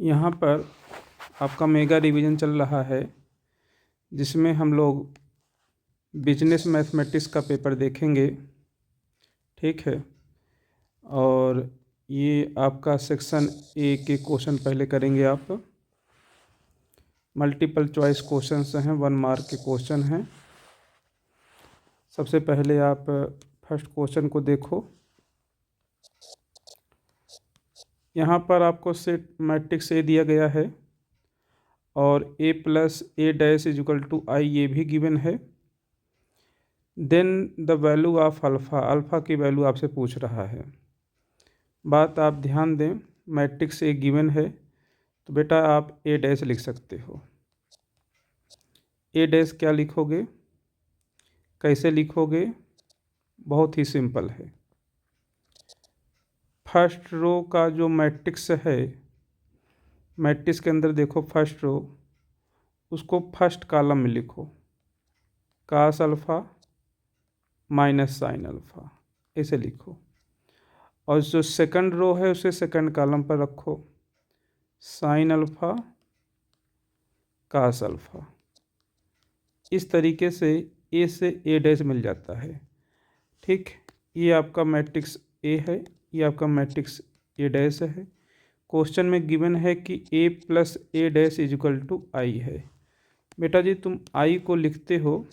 यहाँ पर आपका मेगा रिवीजन चल रहा है, जिसमें हम लोग बिजनेस मैथमेटिक्स का पेपर देखेंगे। ठीक है, और ये आपका सेक्शन ए के क्वेश्चन पहले करेंगे आप। मल्टीपल चॉइस क्वेश्चंस हैं, 1 मार्क के क्वेश्चन हैं। सबसे पहले आप फर्स्ट क्वेश्चन को देखो। यहाँ पर आपको सेट मैट्रिक्स ए दिया गया है और a plus a dash is equal to i ये भी गिवन है। Then the value of alpha, alpha की वैल्यू आपसे पूछ रहा है। बात आप ध्यान दें, मैट्रिक्स ए गिवन है तो बेटा आप ए डैश लिख सकते हो। ए डैश क्या लिखोगे, कैसे लिखोगे? बहुत ही सिंपल है। फर्स्ट रो का जो मैट्रिक्स है, मैट्रिक्स के अंदर देखो फर्स्ट रो, उसको फर्स्ट कॉलम में लिखो, cos alpha minus sin alpha, ऐसे लिखो। और जो सेकंड रो है उसे सेकंड कॉलम पर रखो, साइन अल्फ़ा कास अल्फ़ा। इस तरीके से ए से ए डैश मिल जाता है। ठीक, ये आपका मैट्रिक्स ए है, ये आपका मैट्रिक्स ए डैश है। क्वेश्चन में गिवन है कि a plus a dash is equal to i है। बेटा जी तुम आई को लिखते हो,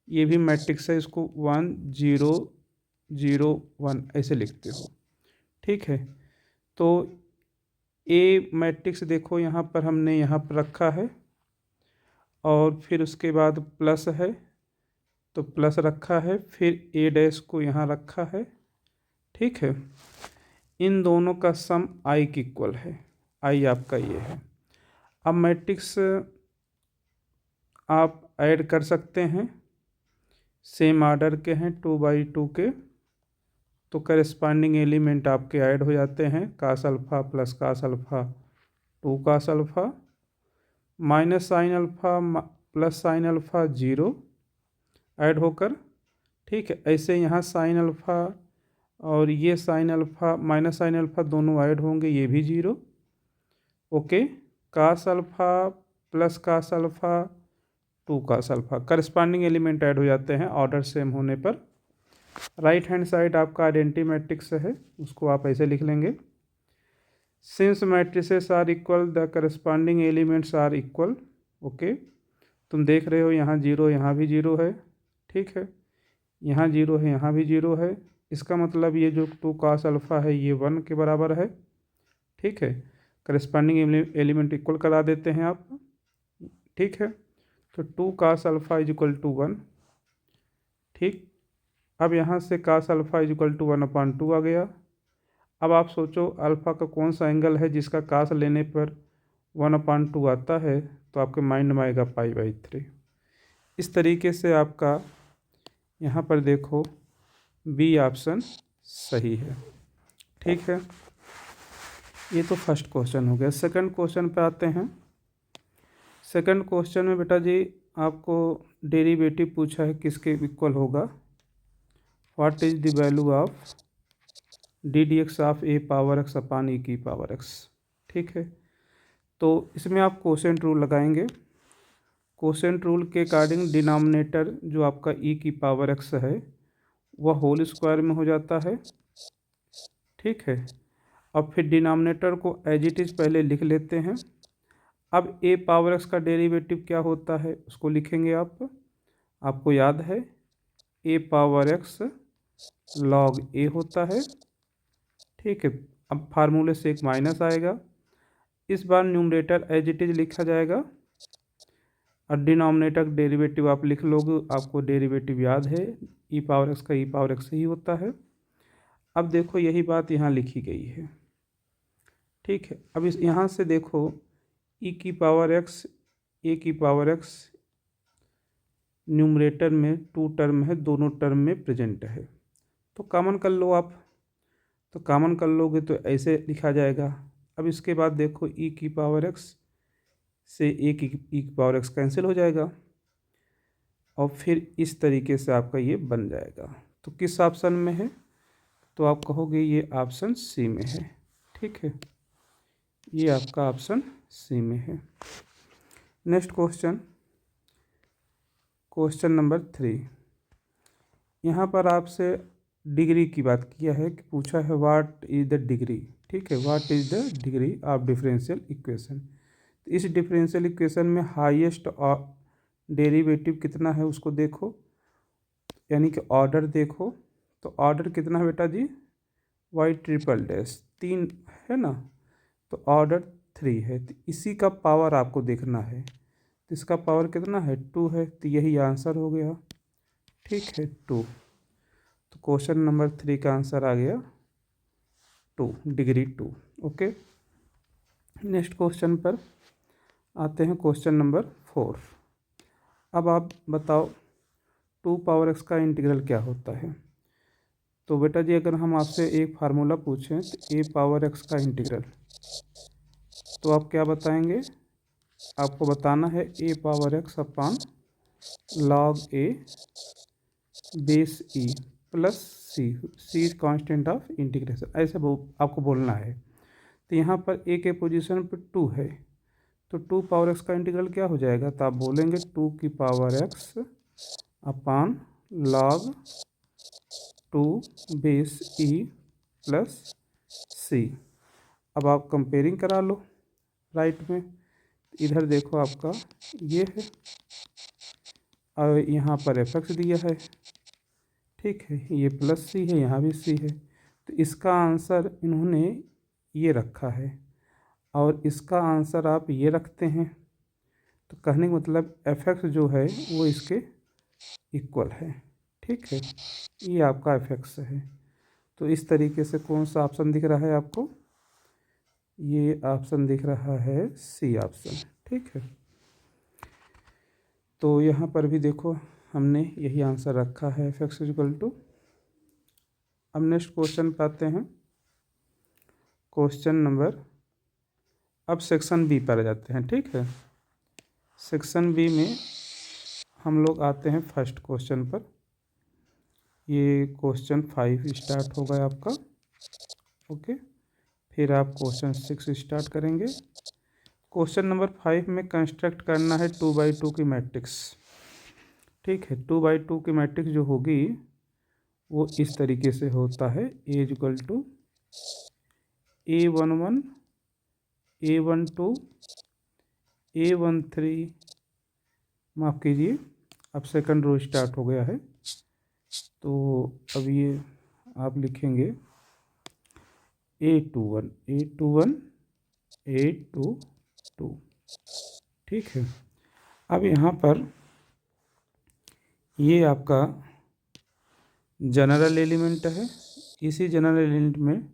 ये भी मैट्रिक्स है, इसको 1 0 0 1 ऐसे लिखते हो। ठीक है, तो ए मैट्रिक्स देखो यहाँ पर हमने यहाँ पर रखा है, और फिर उसके बाद प्लस है तो प्लस रखा है, फिर ए डैश को यहाँ रखा है। ठीक है, इन दोनों का सम आई की इक्वल है, आई आपका ये है। अब मैट्रिक्स आप ऐड कर सकते हैं, सेम आर्डर के हैं 2 बाई 2 के, तो करेस्पॉन्डिंग एलिमेंट आपके ऐड हो जाते हैं। Cos alpha plus cos alpha 2 cos alpha, minus sin alpha plus sin alpha 0 add होकर। ठीक है, ऐसे यहाँ साइन अल्फ़ा और ये sin alpha minus sin alpha दोनों ऐड होंगे, ये भी 0। Okay, cos alpha plus cos alpha 2 cos alpha, corresponding element add हो जाते हैं ऑर्डर सेम होने पर। राइट हैंड साइड आपका आइडेंटिटी मैट्रिक्स है, उसको आप ऐसे लिख लेंगे, since matrices are equal the corresponding elements are equal. Okay, तुम देख रहे हो यहाँ 0, यहाँ भी 0 है। ठीक है, यहाँ 0 है, यहाँ भी 0 है। इसका मतलब ये जो 2 कास अल्फ़ा है ये 1 के बराबर है। ठीक है, करस्पॉन्डिंग एलिमेंट इक्वल करा देते हैं आप। ठीक है, तो 2 cos alpha is equal to 1। ठीक, अब यहाँ से cos alpha is equal to 1/2 आ गया। अब आप सोचो अल्फ़ा का कौन सा एंगल है जिसका कास लेने पर 1/2 आता है, तो आपके माइंड में आएगा π/3। इस तरीके से आपका यहाँ पर देखो बी ऑप्शन सही है। ठीक है, ये तो फर्स्ट क्वेश्चन हो गया। सेकंड क्वेश्चन पे आते हैं। सेकंड क्वेश्चन में बेटा जी आपको डेरिवेटिव पूछा है, किसके इक्वल होगा। What is the value of d d x of a power x upon e की पावर एक्स। ठीक है, तो इसमें आप कोसेंट रूल लगाएंगे। कोसेंट रूल के अकॉर्डिंग डिनोमिनेटर जो आपका ई की पावर एक्स है वह होल स्क्वायर में हो जाता है। ठीक है, अब फिर डिनोमिनेटर को एज इट इज़ पहले लिख लेते हैं। अब ए पावर एक्स का डेरिवेटिव क्या होता है उसको लिखेंगे आप। आपको याद है ए पावर एक्स लॉग ए होता है। ठीक है, अब फार्मूले से एक माइनस आएगा, इस बार न्यूमरेटर एज इट इज़ लिखा जाएगा और डिनोमिनेटर डेरिवेटिव आप लिख लोगे। आपको डेरिवेटिव याद है, ई पावर एक्स का ई पावर एक्स ही होता है। अब देखो यही बात यहाँ लिखी गई है। ठीक है, अब इस यहाँ से देखो ई की पावर एक्स ए की पावर एक्स न्यूमरेटर में 2 टर्म है, दोनों टर्म में प्रेजेंट है, तो कॉमन कर लो आप। तो कॉमन कर लोगे तो ऐसे लिखा जाएगा। अब इसके बाद देखो ई की पावर एक्स से ए की पावर एक्स कैंसिल हो जाएगा और फिर इस तरीके से आपका ये बन जाएगा। तो किस ऑप्शन में है, तो आप कहोगे ये ऑप्शन सी में है। ठीक है, ये आपका ऑप्शन सी में है। Next question, question number 3। यहाँ पर आपसे डिग्री की बात किया है कि पूछा है व्हाट इज द डिग्री। ठीक है, what is the degree of differential equation. तो इस डिफरेंशियल इक्वेशन में हाईएस्ट डेरिवेटिव कितना है उसको देखो, यानी कि ऑर्डर देखो। तो ऑर्डर कितना है बेटा जी, वाई ट्रिपल डैश 3 है ना, तो ऑर्डर 3 है। तो इसी का पावर आपको देखना है, तो इसका पावर कितना है 2 है, तो यही आंसर हो गया। ठीक है 2, तो क्वेश्चन नंबर 3 का आंसर आ गया 2, डिग्री 2। ओके, नेक्स्ट क्वेश्चन पर आते हैं, क्वेश्चन नंबर 4। अब आप बताओ 2 पावर x का इंटीग्रल क्या होता है। तो बेटा जी अगर हम आपसे एक फार्मूला पूछें तो a पावर x का इंटीग्रल, तो आप क्या बताएंगे, आपको बताना है a power x upon log a base e plus c constant of integration, ऐसे आपको बोलना है। तो यहाँ पर a के पोजीशन पर 2 है, तो 2 पावर x का इंटीग्रल क्या हो जाएगा, तो आप बोलेंगे 2 की power x upon log 2 base e plus सी। अब आप कंपेयरिंग करा लो राइट में, इधर देखो आपका ये है और यहाँ पर एफ एक्स दिया है। ठीक है, ये प्लस सी है, यहाँ भी सी है, तो इसका आंसर इन्होंने ये रखा है और इसका आंसर आप ये रखते हैं। तो कहने का मतलब एफ एक्स जो है वो इसके इक्वल है। ठीक है, ये आपका एफ एक्स है। तो इस तरीके से कौन सा ऑप्शन दिख रहा है आपको, ये ऑप्शन दिख रहा है सी ऑप्शन। ठीक है, तो यहाँ पर भी देखो हमने यही आंसर रखा है एफ एक्स इक्वल टू। अब नेक्स्ट क्वेश्चन पे आते हैं, क्वेश्चन नंबर, अब सेक्शन बी पर आ जाते हैं। ठीक है, सेक्शन बी में हम लोग आते हैं फर्स्ट क्वेश्चन पर। ये क्वेश्चन 5 स्टार्ट होगा आपका। ओके, फिर आप क्वेश्चन 6 स्टार्ट करेंगे। क्वेश्चन नंबर 5 में कंस्ट्रक्ट करना है 2x2 की मैट्रिक्स। ठीक है, 2x2 की मैट्रिक्स जो होगी वो इस तरीके से होता है, ए equal to A11 A12 A13, माफ़ कीजिए अब सेकंड रो स्टार्ट हो गया है, तो अब ये आप लिखेंगे A21 A21 A22। ठीक है, अब यहाँ पर ये आपका जनरल एलिमेंट है। इसी जनरल एलिमेंट में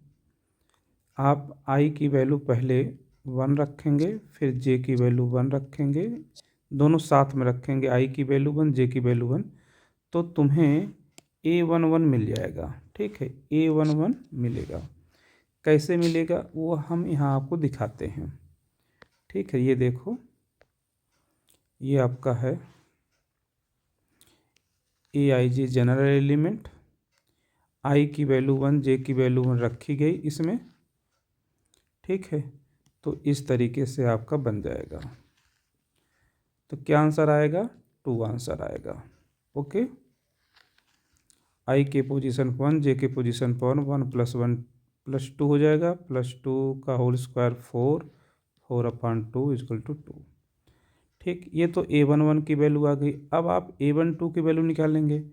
आप i की वैल्यू पहले 1 रखेंगे, फिर j की वैल्यू 1 रखेंगे, दोनों साथ में रखेंगे, i की वैल्यू 1 j की वैल्यू 1, तो तुम्हें A11 मिल जाएगा। ठीक है, A11 मिलेगा। कैसे मिलेगा वो हम यहाँ आपको दिखाते हैं। ठीक है, ये देखो ये आपका है Aij जनरल एलिमेंट, i की वैल्यू 1 j की वैल्यू 1 रखी गई इसमें। ठीक है, तो इस तरीके से आपका बन जाएगा। तो क्या आंसर आएगा, 2 आंसर आएगा। ओके, i के पोजीशन पर 1 j के पोजीशन पर 1 + 1 + 2 हो जाएगा, +2 का होल स्क्वायर 4/2 = 2। ठीक, ये तो A11 की वैल्यू आ गई। अब आप A12 की वैल्यू निकालेंगे,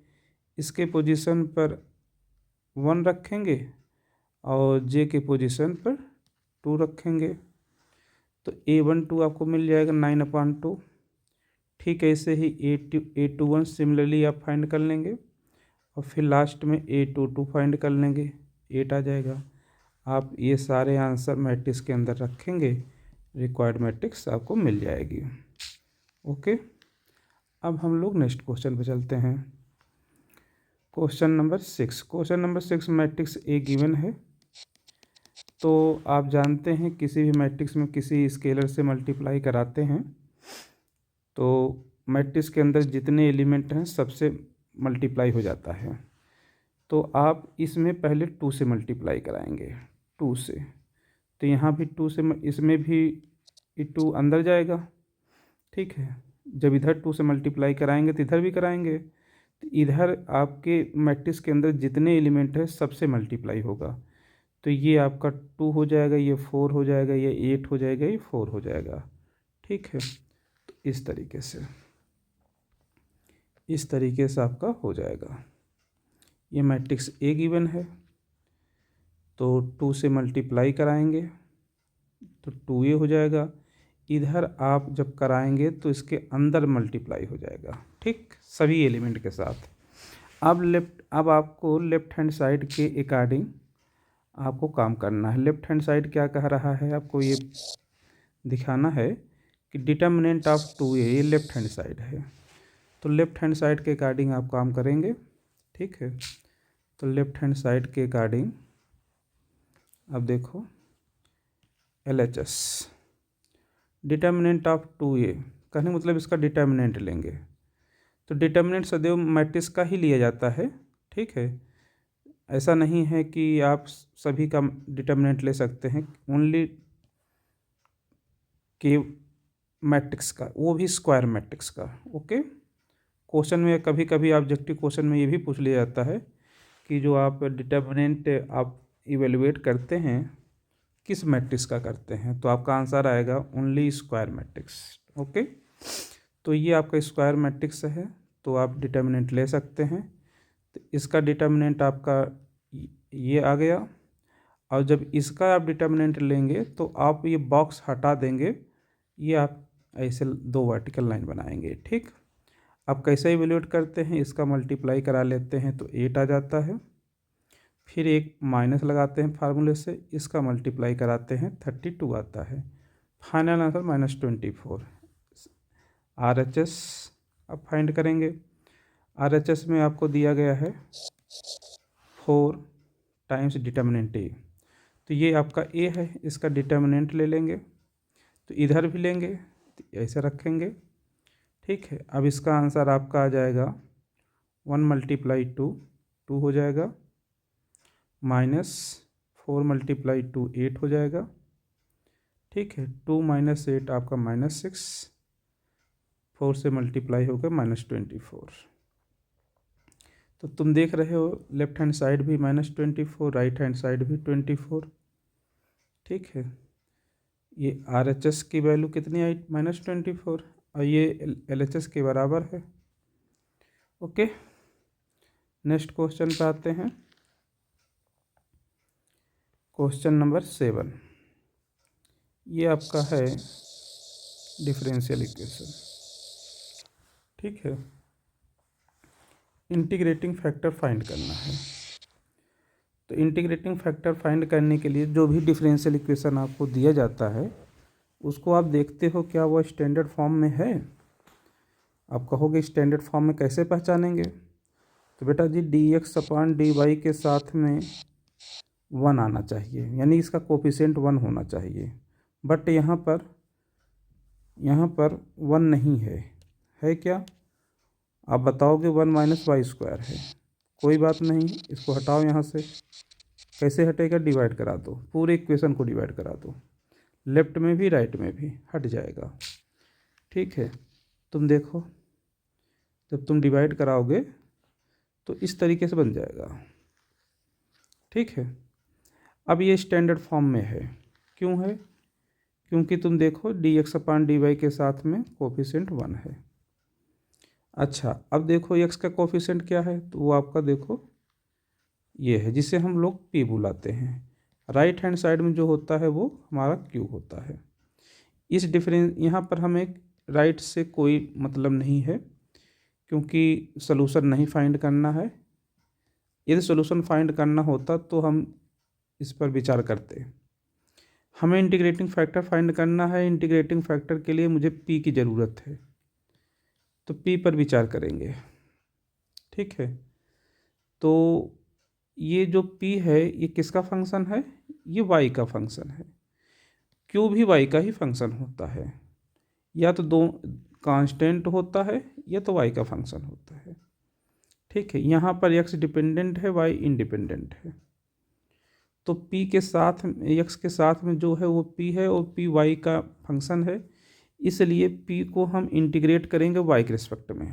इसके पोजीशन पर 1 रखेंगे और j के पोजीशन पर 2 रखेंगे, तो A12 आपको मिल जाएगा 9/2। ठीक है, ऐसे ही A21 सिमिलरली आप फाइंड कर लेंगे और फिर लास्ट में A22 फाइंड कर लेंगे, 8 आ जाएगा। आप ये सारे आंसर मैट्रिक्स के अंदर रखेंगे, रिक्वायर्ड मैट्रिक्स आपको मिल जाएगी। ओके, अब हम लोग नेक्स्ट क्वेश्चन पे चलते हैं। Question number 6। Question number 6 matrix A given है। तो आप जानते हैं किसी भी मैट्रिक्स में किसी स्केलर से मल्टीप्लाई कराते हैं तो मैट्रिक्स के अंदर जितने एलिमेंट हैं सबसे मल्टीप्लाई हो जाता है। तो आप इसमें पहले 2 से मल्टीप्लाई कराएंगे, 2 से, तो यहाँ भी 2 से इसमें भी ये 2 अंदर जाएगा, ठीक है। जब इधर 2 से मल्टीप्लाई कराएंगे तो इधर भी कराएंगे, तो इधर आपके मैट्रिक्स के अंदर जितने एलिमेंट है सबसे मल्टीप्लाई होगा। तो ये आपका 2 हो जाएगा, ये 4 हो जाएगा, ये 8 हो जाएगा, ये 4 हो जाएगा, ठीक है। तो इस तरीके से आपका हो जाएगा। ये मैट्रिक्स ए गिवन है, तो 2 से मल्टीप्लाई कराएंगे तो 2a हो जाएगा। इधर आप जब कराएंगे तो इसके अंदर मल्टीप्लाई हो जाएगा, ठीक, सभी एलिमेंट के साथ। अब आपको लेफ्ट हैंड साइड के अकॉर्डिंग आपको काम करना है। लेफ्ट हैंड साइड क्या कह रहा है, आपको ये दिखाना है कि डिटर्मिनेंट ऑफ 2a, ये लेफ्ट हैंड साइड है, तो लेफ्ट हैंड साइड के अकॉर्डिंग आप काम करेंगे, ठीक है। तो लेफ्ट हैंड साइड के अकॉर्डिंग अब देखो LHS डिटर्मिनेंट ऑफ 2a, कहने मतलब इसका डिटर्मिनेंट लेंगे। तो डिटर्मिनेंट सदैव मैट्रिक्स का ही लिया जाता है, ठीक है। ऐसा नहीं है कि आप सभी का डिटर्मिनेंट ले सकते हैं, ओनली के मैट्रिक्स का, वो भी स्क्वायर मैट्रिक्स का, ओके। क्वेश्चन में कभी कभी ऑब्जेक्टिव क्वेश्चन में ये भी पूछ लिया जाता है कि जो आप डिटर्मिनेंट आप इवेलुएट करते हैं किस मैट्रिक्स का करते हैं, तो आपका आंसर आएगा ओनली स्क्वायर मैट्रिक्स, ओके। तो ये आपका स्क्वायर मैट्रिक्स है, तो आप डिटर्मिनेंट ले सकते हैं। तो इसका डिटर्मिनेंट आपका ये आ गया, और जब इसका आप डिटर्मिनेंट लेंगे तो आप ये बॉक्स हटा देंगे, ये आप ऐसे 2 वर्टिकल लाइन बनाएंगे, ठीक। आप कैसे इवेल्यूएट करते हैं, इसका मल्टीप्लाई करा लेते हैं तो 8 आ जाता है, फिर एक माइनस लगाते हैं फार्मूले से, इसका मल्टीप्लाई कराते हैं 32 आता है, फाइनल आंसर -24। RHS अब फाइंड करेंगे। RHS में आपको दिया गया है 4 टाइम्स डिटर्मिनेंट ए, तो ये आपका ए है, इसका डिटर्मिनेंट ले लेंगे, तो इधर भी लेंगे तो ऐसे रखेंगे, ठीक है। अब इसका आंसर आपका आ जाएगा 1 × 2 2 हो जाएगा, -4 × 2 8 हो जाएगा, ठीक है। 2 - 8 आपका -6, 4 से मल्टीप्लाई होकर -24। तो तुम देख रहे हो लेफ्ट हैंड साइड भी -24, राइट हैंड साइड भी 24, ठीक है। ये RHS की वैल्यू कितनी आई, -24, और ये LHS के बराबर है, ओके। नेक्स्ट क्वेश्चन पे आते हैं, क्वेश्चन नंबर 7। ये आपका है डिफरेंशियल इक्वेशन, ठीक है। इंटीग्रेटिंग फैक्टर फाइंड करना है। तो इंटीग्रेटिंग फैक्टर फाइंड करने के लिए जो भी डिफरेंशियल इक्वेशन आपको दिया जाता है उसको आप देखते हो क्या वो स्टैंडर्ड फॉर्म में है। आप कहोगे स्टैंडर्ड फॉर्म में कैसे पहचानेंगे, तो बेटा जी dx/dy के साथ में 1 आना चाहिए, यानी इसका कोफिशिएंट 1 होना चाहिए, बट यहाँ पर 1 नहीं है क्या, आप बताओगे 1 - y² है, कोई बात नहीं, इसको हटाओ यहाँ से। कैसे हटेगा, डिवाइड करा दो, पूरे इक्वेशन को डिवाइड करा दो, लेफ्ट में भी राइट में भी हट जाएगा, ठीक है। तुम देखो जब तुम डिवाइड कराओगे तो इस तरीके से बन जाएगा, ठीक है। अब ये स्टैंडर्ड फॉर्म में है, क्यों है, क्योंकि तुम देखो dx/dy के साथ में कोफिशिएंट 1 है। अच्छा, अब देखो x का कोफिशिएंट क्या है, तो वो आपका देखो ये है, जिसे हम लोग p बुलाते हैं। राइट हैंड साइड में जो होता है वो हमारा q होता है। इस डिफरेंस यहाँ पर हमें राइट से कोई मतलब नहीं है, क्योंकि सॉल्यूशन नहीं फाइंड करना है। यदि सॉल्यूशन फाइंड करना होता तो हम इस पर विचार करते। हमें इंटीग्रेटिंग फैक्टर फाइंड करना है, इंटीग्रेटिंग फैक्टर के लिए मुझे p की ज़रूरत है, तो p पर विचार करेंगे, ठीक है। तो ये जो p है ये किसका फंक्शन है, ये y का फंक्शन है। q भी y का ही फंक्शन होता है, या तो दो कांस्टेंट होता है या तो y का फंक्शन होता है, ठीक है। यहाँ पर x डिपेंडेंट है, y इंडिपेंडेंट है। तो p के साथ x के साथ में जो है वो p है और p y का फंक्शन है, इसलिए p को हम इंटीग्रेट करेंगे y के रिस्पेक्ट में।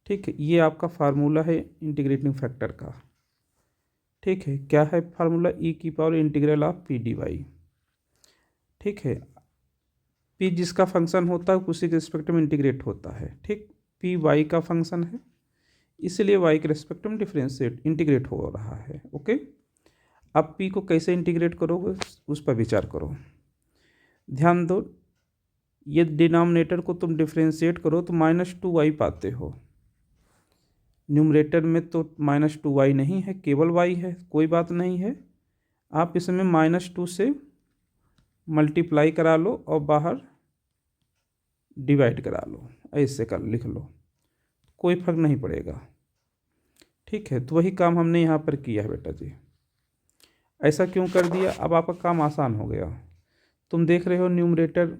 ठीक है, ये आपका फार्मूला है इंटीग्रेटिंग फैक्टर का। ठीक है, क्या है फार्मूला? e की power integral of p dy। ठीक है, p जिसका फंक्शन होता है उसी के रिस्पेक्ट में इंटीग्रेट होता है। ठीक, p y का फंक्शन है, इसलिए y के रिस्पेक्ट में डिफरेंशिएट इंटीग्रेट हो रहा है। ओके, अब p को कैसे इंटीग्रेट करोगे उस पर विचार करो। ध्यान दो, ये डिनोमिनेटर को तुम डिफरेंशिएट करो तो -2y पाते हो। न्यूमरेटर में तो -2y नहीं है, केवल y है। कोई बात नहीं है, आप इसमें -2 से मल्टीप्लाई करा लो और बाहर डिवाइड करा लो, ऐसे कर लिख लो, कोई फर्क नहीं पड़ेगा। ठीक है, तो वही काम हमने यहाँ पर किया है बेटा जी। ऐसा क्यों कर दिया? अब आपका काम आसान हो गया। तुम देख रहे हो न्यूमरेटर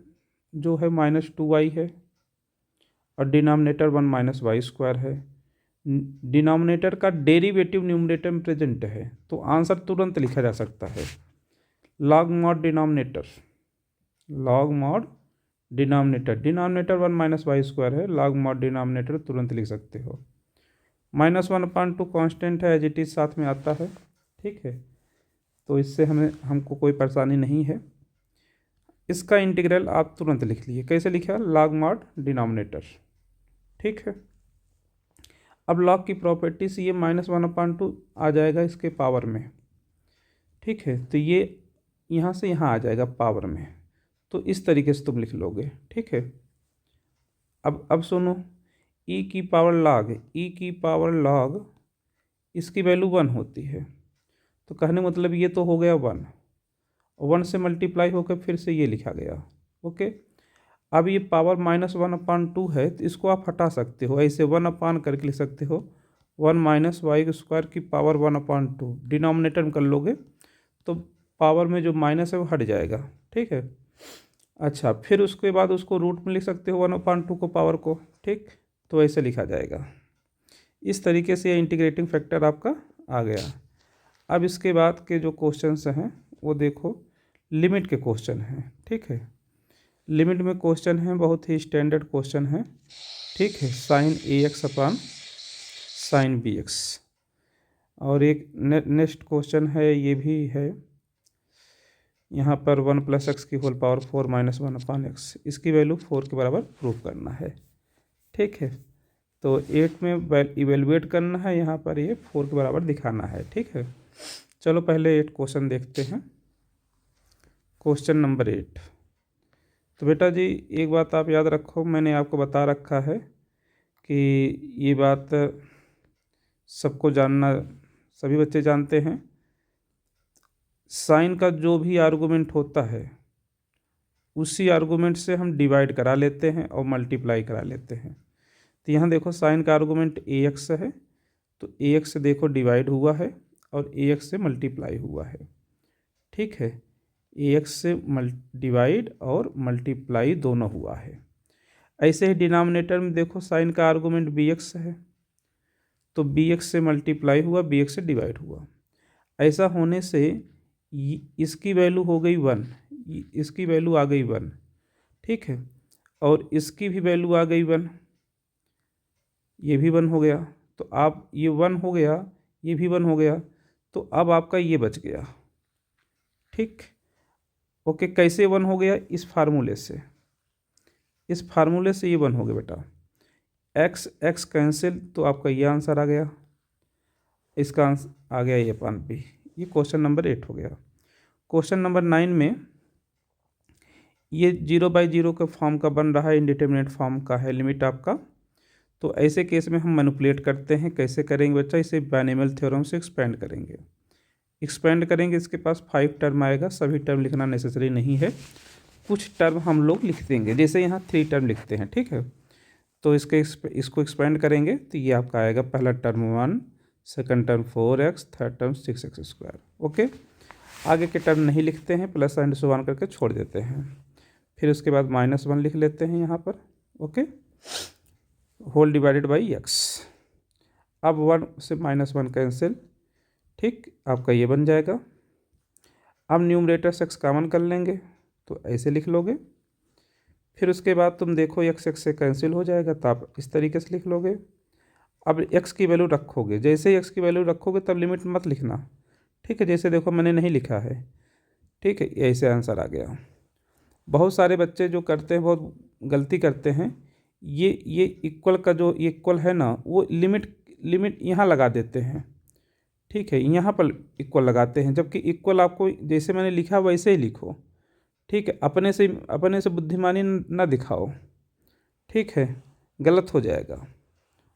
जो है -2y है और डिनोमिनेटर 1 - y² है। डिनोमिनेटर का डेरिवेटिव न्यूमरेटर में प्रेजेंट है, तो आंसर तुरंत लिखा जा सकता है। Log mod denominator, log mod denominator, denominator 1 - y² है, लॉग मॉड डिनोमिनेटर तुरंत लिख सकते हो। -1/2 कांस्टेंट है, एज इट इज साथ में आता है। ठीक है, तो इससे हमको कोई परेशानी नहीं है। इसका इंटीग्रल आप तुरंत लिख लिए। कैसे लिखा? Log mod denominator. ठीक है, अब लॉग की प्रॉपर्टी से ये -1/2 आ जाएगा इसके पावर में। ठीक है, तो ये यहाँ से यहाँ आ जाएगा पावर में, तो इस तरीके से तुम लिख लोगे। ठीक है, अब सुनो, e की पावर लॉग, e की पावर लॉग इसकी वैल्यू 1 होती है, तो कहने मतलब ये तो हो गया 1, 1 से मल्टीप्लाई होकर फिर से ये लिखा गया। ओके, अब ये पावर -1/2 है, तो इसको आप हटा सकते हो, ऐसे 1 करके लिख सकते हो। 1 - y² की पावर 1/2 डिनोमिनेटर में कर लोगे तो पावर में जो माइनस है वो हट जाएगा। ठीक है, अच्छा, फिर उसके बाद उसको रूट में लिख सकते हो 1/2 को, पावर को। ठीक, तो ऐसे लिखा जाएगा। इस तरीके से ये इंटीग्रेटिंग फैक्टर आपका आ गया। अब इसके बाद के जो क्वेश्चंस हैं वो देखो, लिमिट के क्वेश्चन हैं। ठीक है, लिमिट में क्वेश्चन हैं, बहुत ही स्टैंडर्ड क्वेश्चन है। ठीक है, sin ax अपन sin bx। और एक नेक्स्ट क्वेश्चन है, ये भी है यहाँ पर 1 + x की होल पावर 4 - 1/x, इसकी वैल्यू 4 के बराबर प्रूफ करना है। ठीक है, तो 8 में इवेलुएट करना है, यहाँ पर ये 4 के बराबर दिखाना है। ठीक है, चलो पहले 8 क्वेश्चन देखते हैं। Question number 8। तो बेटा जी एक बात आप याद रखो, मैंने आपको बता रखा है कि ये बात सबको जानना, सभी बच्चे जानते हैं, साइन का जो भी आर्गूमेंट होता है उसी आर्गूमेंट से हम डिवाइड करा लेते हैं और मल्टीप्लाई करा लेते हैं। तो यहाँ देखो साइन का आर्गूमेंट ax है, तो ax से देखो डिवाइड हुआ है और ax से मल्टीप्लाई हुआ है। ठीक है, ax से डिवाइड और मल्टीप्लाई दोनों हुआ है। ऐसे ही डिनोमिनेटर में देखो साइन का आर्गूमेंट bx है, तो bx से मल्टीप्लाई हुआ, bx से डिवाइड हुआ। ऐसा होने से इसकी वैल्यू हो गई 1, इसकी वैल्यू आ गई 1। ठीक है, और इसकी भी वैल्यू आ गई 1, ये भी 1 हो गया। तो आप ये 1 हो गया, ये भी 1 हो गया, तो अब आपका ये बच गया। ठीक, ओके, कैसे 1 हो गया? इस फार्मूले से, इस फार्मूले से ये 1 हो गया बेटा। एक्स एक्स कैंसिल, तो आपका ये आंसर आ गया, इसका आंसर आ गया ये पान पे। ये क्वेश्चन नंबर 8 हो गया। क्वेश्चन नंबर 9 में ये 0/0 के फॉर्म का बन रहा है, इंडिटरमिनेट फॉर्म का है लिमिट आपका। तो ऐसे केस में हम मैनिपुलेट करते हैं। कैसे करेंगे बच्चा? इसे बाइनोमियल थ्योरम से एक्सपेंड करेंगे। एक्सपेंड करेंगे, इसके पास 5 टर्म आएगा। सभी टर्म लिखना नेसेसरी नहीं है, कुछ टर्म हम लोग लिख देंगे, जैसे यहाँ 3 टर्म लिखते हैं। ठीक है, तो इसको एक्सपेंड करेंगे तो ये आपका आएगा, पहला term 1, second term 4x, third term 6x²। Okay, आगे के टर्म नहीं लिखते हैं, प्लस एंड सो ऑन करके छोड़ देते हैं। फिर उसके बाद -1 लिख लेते हैं यहाँ पर। Okay, whole divided by x। अब 1 से -1 कैंसिल। ठीक, आपका ये बन जाएगा। अब न्यूमरेटर से x कॉमन कर लेंगे तो ऐसे लिख लोगे। फिर उसके बाद तुम देखो x x से कैंसिल हो जाएगा तो आप इस तरीके से लिख लोगे। अब x की वैल्यू रखोगे, जैसे ही x की वैल्यू रखोगे तब लिमिट मत लिखना, ठीक है। जैसे देखो मैंने नहीं लिखा है, ठीक है, ऐसे आंसर आ गया। बहुत सारे बच्चे जो करते हैं बहुत गलती करते हैं, ये इक्वल का जो इक्वल है ना वो लिमिट यहाँ लगा देते हैं, ठीक है, यहाँ पर इक्वल लगाते हैं, जबकि इक्वल आपको जैसे मैंने लिखा वैसे ही लिखो, ठीक है। अपने से बुद्धिमानी ना दिखाओ, ठीक है, गलत हो जाएगा।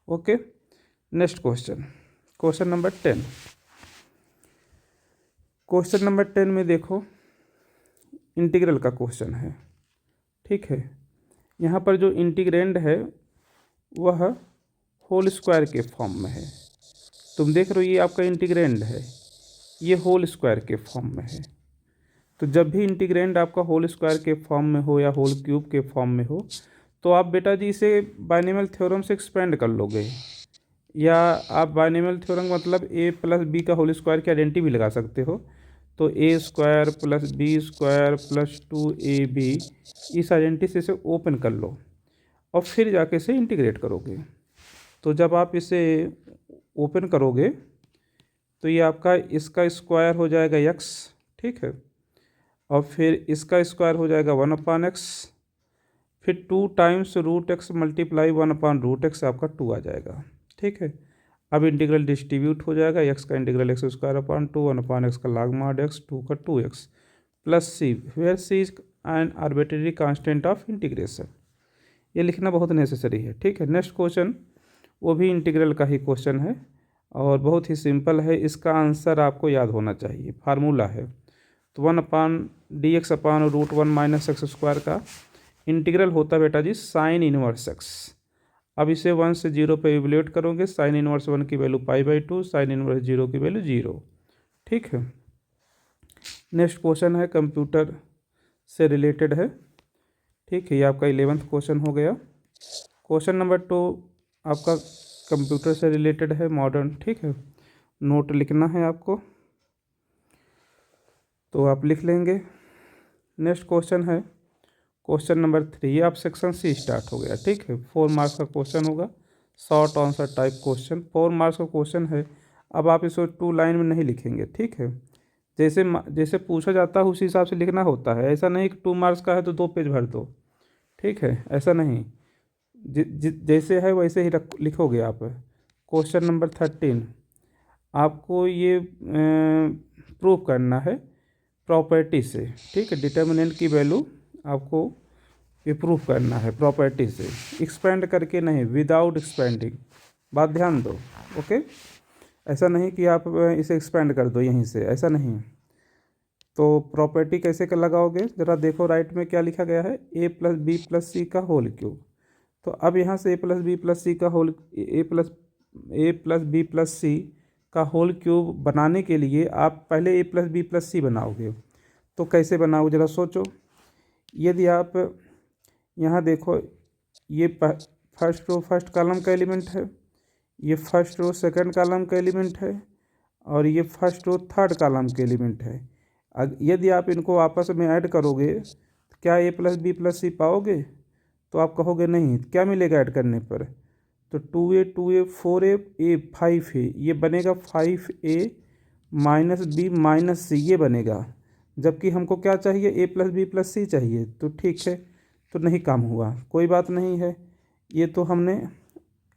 Okay, next question, question number 10। Question number 10 में देखो इंटीग्रल का क्वेश्चन है, ठीक है। यहाँ पर जो इंटीग्रेंड है वह होल स्क्वायर के फॉर्म में है। तुम देख रहे हो ये आपका इंटीग्रेंड है, ये होल स्क्वायर के फॉर्म में है। तो जब भी इंटीग्रेंड आपका होल स्क्वायर के फॉर्म में हो या होल क्यूब के फॉर्म में हो तो आप बेटा जी इसे बाइनोमियल थ्योरम से एक्सपेंड कर लोगे, या आप बाइनोमियल थ्योरम मतलब a प्लस बी का होल स्क्वायर की आइडेंटिटी भी लगा सकते हो। तो a square plus b square plus 2ab इस आइडेंटिटी से इसे ओपन कर लो और फिर जाके इसे इंटीग्रेट करोगे। तो जब आप इसे ओपन करोगे तो ये आपका इसका स्क्वायर हो जाएगा x, ठीक है, और फिर इसका स्क्वायर हो जाएगा 1/x, फिर 2 times root x multiply 1/√x आपका 2 आ जाएगा, ठीक है। अब इंटीग्रल डिस्ट्रीब्यूट हो जाएगा, x का इंटीग्रल x² 1/x का log mod x 2 का 2x plus c, where c is an arbitrary constant of integration. ये लिखना बहुत नेसेसरी है, ठीक है। नेक्स्ट क्वेश्चन वो भी इंटीग्रल का ही क्वेश्चन है और बहुत ही सिंपल है। इसका आंसर आपको याद होना चाहिए, फार्मूला है। तो 1/dx/√1 - x² का इंटीग्रल होता है बेटा जी साइन इनवर्स x। अब इसे 1 से 0 पे इवैल्यूएट करोगे, साइन इनवर्स 1 की वैल्यू π/2, साइन इनवर्स 0 की वैल्यू 0, ठीक है। नेक्स्ट क्वेश्चन है कंप्यूटर से रिलेटेड है, ठीक है, ये आपका 11th क्वेश्चन हो गया। क्वेश्चन नंबर 2 आपका कंप्यूटर से रिलेटेड है, मॉडर्न, ठीक है। नोट लिखना है आपको तो आप लिख लेंगे। नेक्स्ट क्वेश्चन है क्वेश्चन नंबर 3, ये आप सेक्शन सी स्टार्ट हो गया, ठीक है। 4 मार्क्स का क्वेश्चन होगा, short answer type question, 4 marks का क्वेश्चन है। अब आप इसको 2 लाइन में नहीं लिखेंगे, ठीक है, जैसे पूछा जाता है उसी हिसाब से लिखना होता है। ऐसा नहीं कि 2 मार्क्स का है तो 2 पेज भर दो, ठीक है, ऐसा नहीं, जैसे है वैसे ही लिखोगे आप। क्वेश्चन नंबर 13 आपको ये प्रूव करना है प्रॉपर्टी से, ठीक है। डिटर्मिनेंट की वैल्यू आपको ये प्रूफ करना है प्रॉपर्टी से, एक्सपेंड करके नहीं, विदाउट एक्सपेंडिंग। बात ध्यान दो, ओके। ऐसा नहीं कि आप इसे एक्सपेंड कर दो यहीं से, ऐसा नहीं। तो प्रॉपर्टी कैसे कर लगाओगे ज़रा देखो, राइट में क्या लिखा गया है, a + b + c का होल क्यूब। तो अब यहाँ से a + b + c का होल a + b + c का होल क्यूब बनाने के लिए आप पहले a + b + c बनाओगे। तो कैसे बनाओगे ज़रा सोचो। यदि आप यहाँ देखो, ये फर्स्ट रो फर्स्ट कॉलम का एलिमेंट है, ये फर्स्ट रो सेकंड कॉलम का एलिमेंट है, और ये फर्स्ट रो थर्ड कॉलम के एलिमेंट है। यदि आप इनको आपस में ऐड करोगे तो क्या a + b + c पाओगे? तो आप कहोगे नहीं, क्या मिलेगा ऐड करने पर? तो 2a 4a a 5a, ये बनेगा 5a - b - c, ये बनेगा। जबकि हमको क्या चाहिए, a + b + c चाहिए। तो ठीक है, तो नहीं काम हुआ, कोई बात नहीं है। ये तो हमने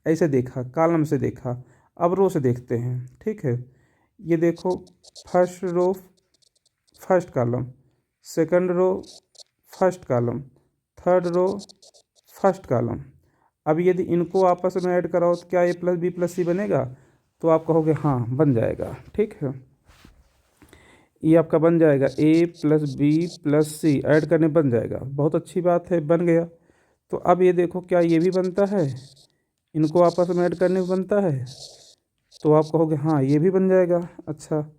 ऐसे देखा, कॉलम से देखा, अब रो से देखते हैं, ठीक है। ये देखो, first row first column, second row first column, third row first column. अब यदि इनको आपस में ऐड कराओ तो क्या a + b + c बनेगा? तो आप कहोगे हाँ बन जाएगा, ठीक है, ये आपका बन जाएगा a + b + c, ऐड करने बन जाएगा। बहुत अच्छी बात है, बन गया। तो अब ये देखो, क्या ये भी बनता है, इनको आपस में ऐड करने में बनता है? तो आप कहोगे हाँ ये भी बन जाएगा। अच्छा,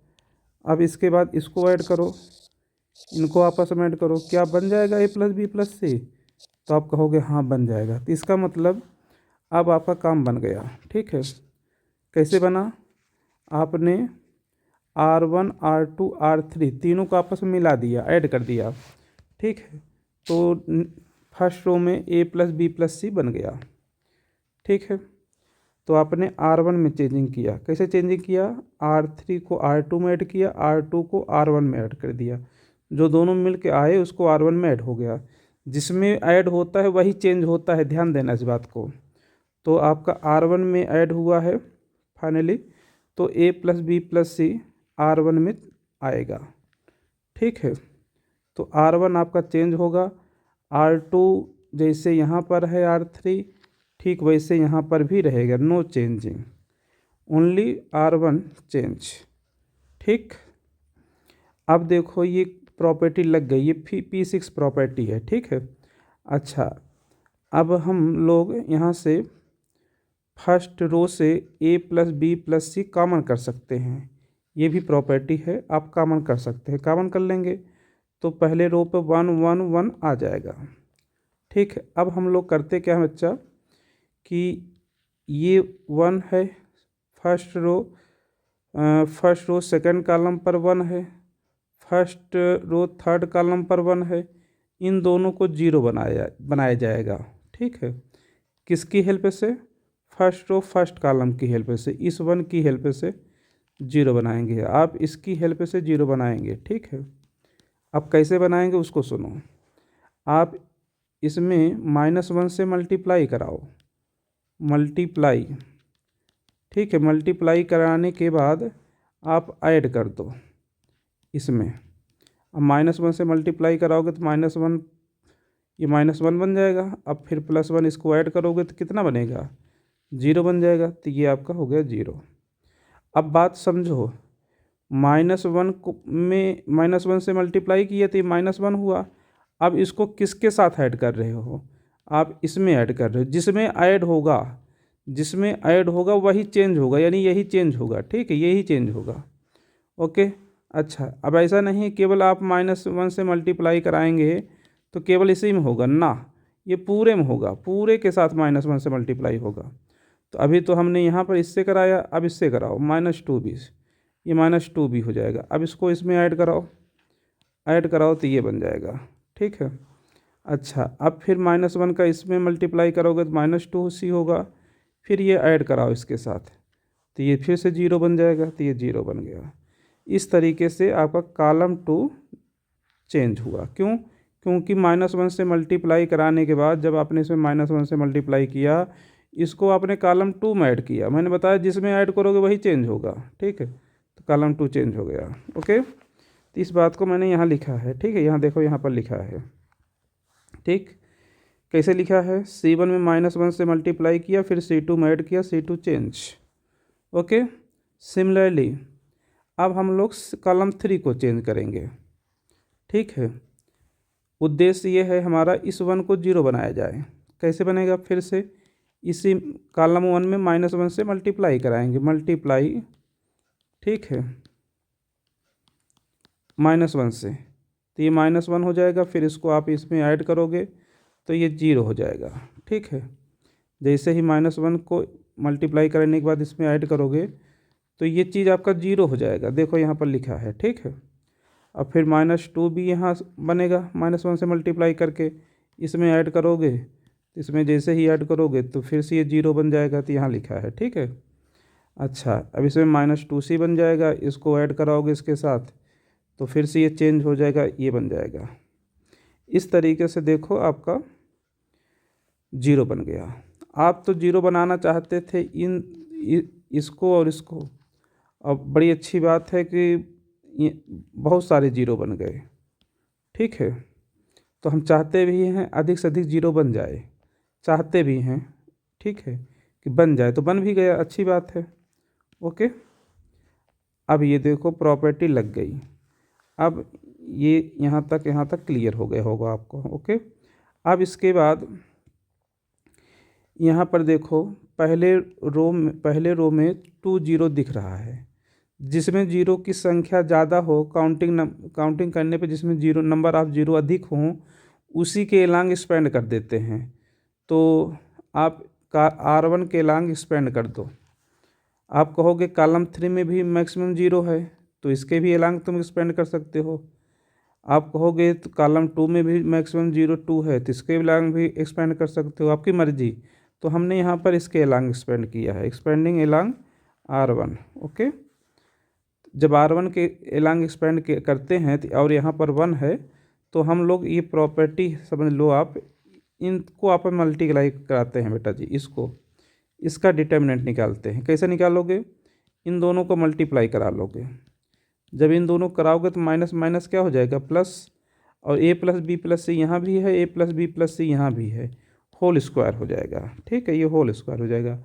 अब इसके बाद इसको ऐड करो, इनको आपस में ऐड करो, क्या बन जाएगा a + b + c? तो आप कहोगे हाँ बन जाएगा। तो इसका मतलब अब आपका काम बन गया, ठीक है। कैसे बना? आपने R1 R2 R3 तीनों को आपस में मिला दिया, ऐड कर दिया, ठीक है। तो फर्स्ट रो में A प्लस बी प्लस सी बन गया, ठीक है। तो आपने R1 में चेंजिंग किया, कैसे चेंजिंग किया, R3 को R2 में ऐड किया, R2 को R1 में ऐड कर दिया, जो दोनों मिल के आए उसको R1 में ऐड हो गया। जिसमें ऐड होता है वही चेंज होता है, ध्यान देना इस बात को। तो आपका R1 में ऐड हुआ है फाइनली, तो A plus b plus c R1 में आएगा, ठीक है। तो R1 आपका चेंज होगा, R2 जैसे यहाँ पर है R3, ठीक वैसे यहाँ पर भी रहेगा, no changing, only R1 change, ठीक। अब देखो ये प्रॉपर्टी लग गई, ये P6 प्रॉपर्टी है, ठीक है। अच्छा, अब हम लोग यहाँ से फर्स्ट रो से A plus b plus c common कर सकते हैं, ये भी प्रॉपर्टी है, आप कॉमन कर सकते हैं। कॉमन कर लेंगे तो पहले रो पे 1 1 1 आ जाएगा, ठीक है। अब हम लोग करते क्या है बच्चा कि ये 1 है फर्स्ट रो सेकंड कॉलम पर 1 है, फर्स्ट रो थर्ड कॉलम पर 1 है, इन दोनों को 0 बनाया जाएगा, ठीक है। किसकी हेल्प से, फर्स्ट रो फर्स्ट कॉलम की हेल्प से, इस 1 की हेल्प से 0 बनाएंगे, आप इसकी हेल्प से 0 बनाएंगे, ठीक है। अब कैसे बनाएंगे उसको सुनो, आप इसमें -1 से मल्टीप्लाई कराओ, मल्टीप्लाई, ठीक है। मल्टीप्लाई कराने के बाद आप ऐड कर दो इसमें। अब -1 से मल्टीप्लाई कराओगे तो -1, ये -1 बन जाएगा। अब फिर +1 इसको ऐड करोगे तो कितना बनेगा, 0 बन जाएगा। तो ये आपका हो गया 0। अब बात समझो, -1 को में -1 से मल्टीप्लाई किया तो ये -1 हुआ। अब इसको किसके साथ ऐड कर रहे हो, आप इसमें ऐड कर रहे हो, जिसमें ऐड होगा वही चेंज होगा, यानी यही चेंज होगा, ठीक है, यही चेंज होगा, ओके। अच्छा, अब ऐसा नहीं केवल आप -1 से मल्टीप्लाई कराएंगे तो केवल इसी में होगा ना, ये पूरे में होगा, पूरे के साथ -1 से मल्टीप्लाई होगा। तो अभी तो हमने यहाँ पर इससे कराया, अब इससे कराओ, -2b, ये -2b हो जाएगा। अब इसको इसमें ऐड कराओ तो ये बन जाएगा, ठीक है। अच्छा, अब फिर -1 का इसमें मल्टीप्लाई करोगे तो -2c होगा, फिर ये ऐड कराओ इसके साथ तो ये फिर से 0 बन जाएगा, तो ये 0 बन गया। इस तरीके से आपका कॉलम 2 चेंज हुआ। क्यों, क्योंकि -1 से मल्टीप्लाई कराने के बाद जब आपने इसमें -1 से मल्टीप्लाई किया, इसको आपने कॉलम 2 में ऐड किया, मैंने बताया जिसमें ऐड करोगे वही चेंज होगा, ठीक है। तो कॉलम 2 चेंज हो गया, ओके। तो इस बात को मैंने यहाँ लिखा है, ठीक है, यहाँ देखो यहाँ पर लिखा है, ठीक। कैसे लिखा है, C1 में -1 से मल्टीप्लाई किया, फिर C2 में ऐड किया, C2 चेंज, ओके। सिमिलरली अब हम लोग कॉलम 3 को चेंज करेंगे, ठीक है। उद्देश्य ये है हमारा इस 1 को 0 बनाया जाए। कैसे बनेगा, फिर से इसी कॉलम 1 में -1 से मल्टीप्लाई कराएंगे, मल्टीप्लाई, ठीक है, -1 से, तो ये -1 हो जाएगा। फिर इसको आप इसमें ऐड करोगे तो ये 0 हो जाएगा, ठीक है। जैसे ही -1 को मल्टीप्लाई करने के बाद इसमें ऐड करोगे तो ये चीज़ आपका 0 हो जाएगा, देखो यहाँ पर लिखा है, ठीक है। अब फिर -2 भी यहाँ बनेगा, -1 से मल्टीप्लाई करके इसमें ऐड करोगे, इसमें जैसे ही ऐड करोगे तो फिर से ये 0 बन जाएगा, तो यहाँ लिखा है, ठीक है। अच्छा, अब इसमें -2c बन जाएगा, इसको ऐड कराओगे इसके साथ तो फिर से ये चेंज हो जाएगा, ये बन जाएगा। इस तरीके से देखो आपका 0 बन गया। आप तो 0 बनाना चाहते थे इसको और इसको, अब बड़ी अच्छी बात है कि ये बहुत सारे 0 बन गए, ठीक है। तो हम चाहते भी हैं अधिक से अधिक 0 बन जाए, चाहते भी हैं, ठीक है, कि बन जाए, तो बन भी गया, अच्छी बात है, ओके। अब ये देखो प्रॉपर्टी लग गई। अब ये यहाँ तक क्लियर हो गया होगा आपको, ओके। अब इसके बाद यहाँ पर देखो पहले रो में 2 0 दिख रहा है, जिसमें 0 की संख्या ज़्यादा हो, काउंटिंग करने पे जिसमें 0 नंबर ऑफ 0 अधिक हों उसी के एलांग एक्सपेंड कर देते हैं। तो आप R1 के एलांग एक्सपेंड कर दो। आप कहोगे कॉलम 3 में भी मैक्सिमम 0 है, तो इसके भी एलांग तुम एक्सपेंड कर सकते हो। आप कहोगे तो कॉलम 2 में भी मैक्सिमम 0 2 है, तो इसके एलांग भी एक्सपेंड कर सकते हो, आपकी मर्जी। तो हमने यहाँ पर इसके एलांग एक्सपेंड किया है, एक्सपेंडिंग एलांग R1। ओके, जब R1 के एलांग एक्सपेंड करते हैं और यहाँ पर 1 है, तो हम लोग ये प्रॉपर्टी समझ लो आप, इनको आप मल्टीप्लाई कराते हैं बेटा जी, इसका डिटर्मिनेंट निकालते हैं। कैसे निकालोगे? इन दोनों को मल्टीप्लाई करा लोगे। जब इन दोनों कराओगे तो माइनस माइनस क्या हो जाएगा, प्लस, और a प्लस बी प्लस सी यहाँ भी है, a प्लस बी प्लस सी यहाँ भी है, होल स्क्वायर हो जाएगा। ठीक है, ये होल स्क्वायर हो जाएगा।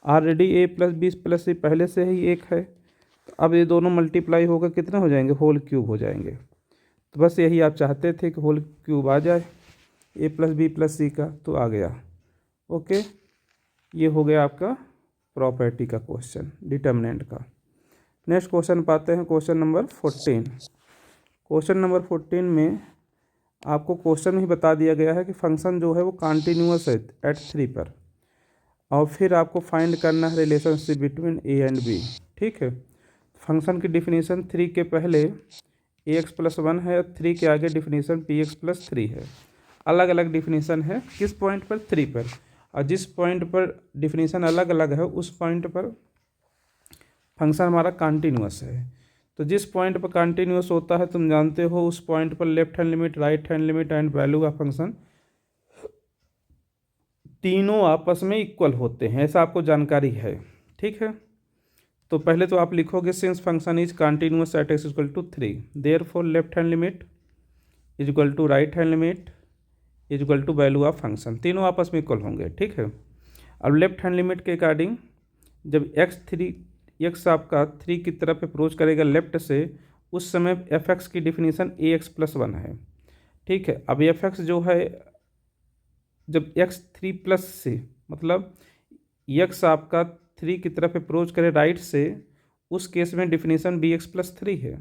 Already a plus b plus c पहले से ही एक है, तो अब ये दोनों मल्टीप्लाई होकर कितने हो जाएंगे, होल क्यूब हो जाएंगे। तो बस यही आप चाहते थे कि होल क्यूब आ जाए a प्लस बी प्लस सी का, तो आ गया। ओके, ये हो गया आपका प्रॉपर्टी का क्वेश्चन, डिटर्मिनेंट का। नेक्स्ट क्वेश्चन पाते हैं, क्वेश्चन नंबर 14। क्वेश्चन नंबर 14 में आपको क्वेश्चन में ही बता दिया गया है कि फंक्शन जो है वो कॉन्टीन्यूअस है एट 3 पर, और फिर आपको फाइंड करना है relationship between a and b। ठीक है, फंक्शन की डिफिनीशन 3 के पहले ax प्लस 1 है, 3 के आगे डिफिनीशन px प्लस 3 है। अलग अलग डिफिनीशन है, किस पॉइंट पर, 3 पर, और जिस पॉइंट पर डिफिनीशन अलग अलग है उस पॉइंट पर फंक्शन हमारा कॉन्टीन्यूअस है। तो जिस पॉइंट पर कॉन्टीन्यूअस होता है तुम जानते हो, उस पॉइंट पर left hand limit, right hand limit and value का फंक्शन तीनों आपस में इक्वल होते हैं, ऐसा आपको जानकारी है। ठीक है, तो पहले तो आप लिखोगे since function is continuous at x equal to 3, therefore left hand limit is equal to right hand limit is equal to value of function, तीनों आपस में इक्वल होंगे। ठीक है, अब लेफ्ट हैंड लिमिट के अकॉर्डिंग जब x आपका 3 की तरफ अप्रोच करेगा लेफ्ट से, उस समय f(x) की डिफिनीशन ax प्लस 1 है। ठीक है, अब f(x) जो है जब x 3 प्लस से, मतलब x आपका 3 की तरफ अप्रोच करे राइट से, उस केस में डिफिनीशन bx प्लस 3 है।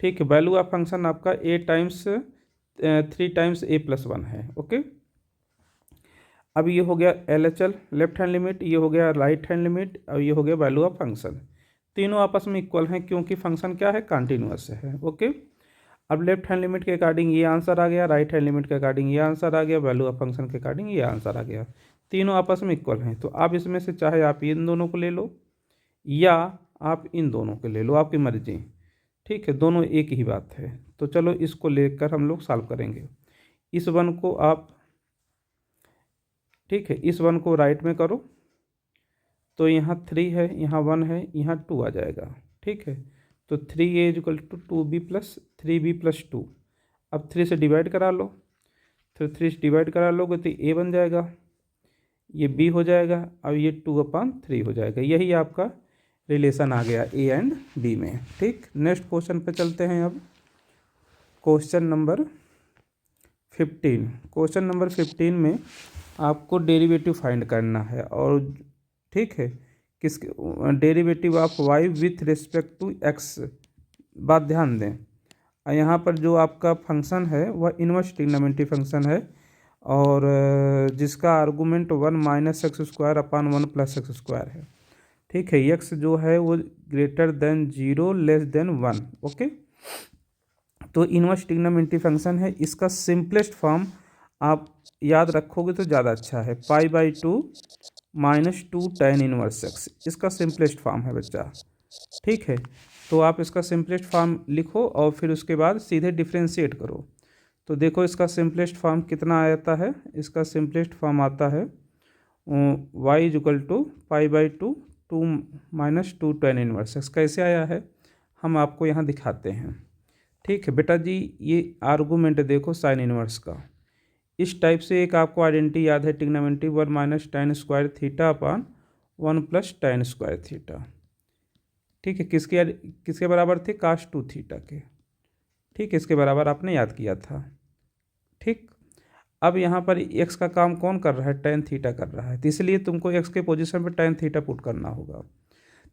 ठीक है, वैल्यू ऑफ फंक्शन आपका a times 3 times a plus 1 है। ओके, अब ये हो गया LHL लेफ्ट हैंड लिमिट, ये हो गया राइट हैंड लिमिट, और ये हो गया वैल्यू ऑफ फंक्शन। तीनों आपस में इक्वल हैं क्योंकि फंक्शन क्या है, कॉन्टीन्यूअस है। ओके, अब लेफ्ट हैंड लिमिट के अकॉर्डिंग ये आंसर आ गया, राइट हैंड लिमिट के अकॉर्डिंग ये आंसर आ गया, वैल्यू ऑफ फंक्शन के अकॉर्डिंग ये आंसर आ गया। तीनों आपस में इक्वल हैं, तो आप इसमें से चाहे आप इन दोनों को ले लो या आप इन दोनों को ले लो, आपकी मर्जी। ठीक है, दोनों एक ही बात है। तो चलो इसको लेकर हम लोग सॉल्व करेंगे। इस वन को आप, ठीक है, इस वन को राइट में करो, तो यहाँ 3 है, यहाँ 1 है, यहाँ 2 आ जाएगा। ठीक है, तो 3a equal to 2b plus 3b plus 2। अब 3 से डिवाइड करा लो, तो 3 से डिवाइड करा लोगे तो a बन जाएगा, ये b हो जाएगा, अब ये 2/3 हो जाएगा। यही आपका रिलेशन आ गया a एंड b में। ठीक, नेक्स्ट क्वेश्चन पे चलते हैं। अब क्वेश्चन नंबर 15। क्वेश्चन नंबर 15 में आपको डेरिवेटिव फाइंड करना है, और ठीक है, किस derivative of y with respect to x। बात ध्यान दें, यहाँ पर जो आपका फंक्शन है वह इनवर्स ट्रिग्नोमेट्री फंक्शन है, और जिसका argument 1 minus x square upon 1 plus x square है। ठीक है, x जो है वो greater than 0 less than 1। Okay, तो इनवर्स ट्रिग्नोमेट्री फंक्शन है, इसका सिंपलेस्ट फॉर्म आप याद रखोगे तो ज़्यादा अच्छा है, π/2 माइनस 2 tan इनवर्स x, इसका सिंपलेस्ट फॉर्म है बच्चा। ठीक है, तो आप इसका सिंपलेस्ट फॉर्म लिखो और फिर उसके बाद सीधे डिफ्रेंशिएट करो। तो देखो इसका सिंपलेस्ट फॉर्म कितना आता है, इसका सिंपलेस्ट फॉर्म आता है y equal to π/2 2 minus 2 tan inverse x। कैसे आया है हम आपको यहाँ दिखाते हैं। ठीक है बेटा जी, ये आर्गूमेंट देखो साइन इनवर्स का। इस टाइप से एक आपको आइडेंटिटी याद है, trigonometry 1 minus tan square theta upon 1 plus tan square theta. ठीक है, किसके बराबर थे, cos 2 थीटा के। ठीक है, इसके बराबर आपने याद किया था। ठीक, अब यहाँ पर x का काम कौन कर रहा है, tan थीटा कर रहा है, तो इसलिए तुमको x के पोजीशन पर tan थीटा पुट करना होगा।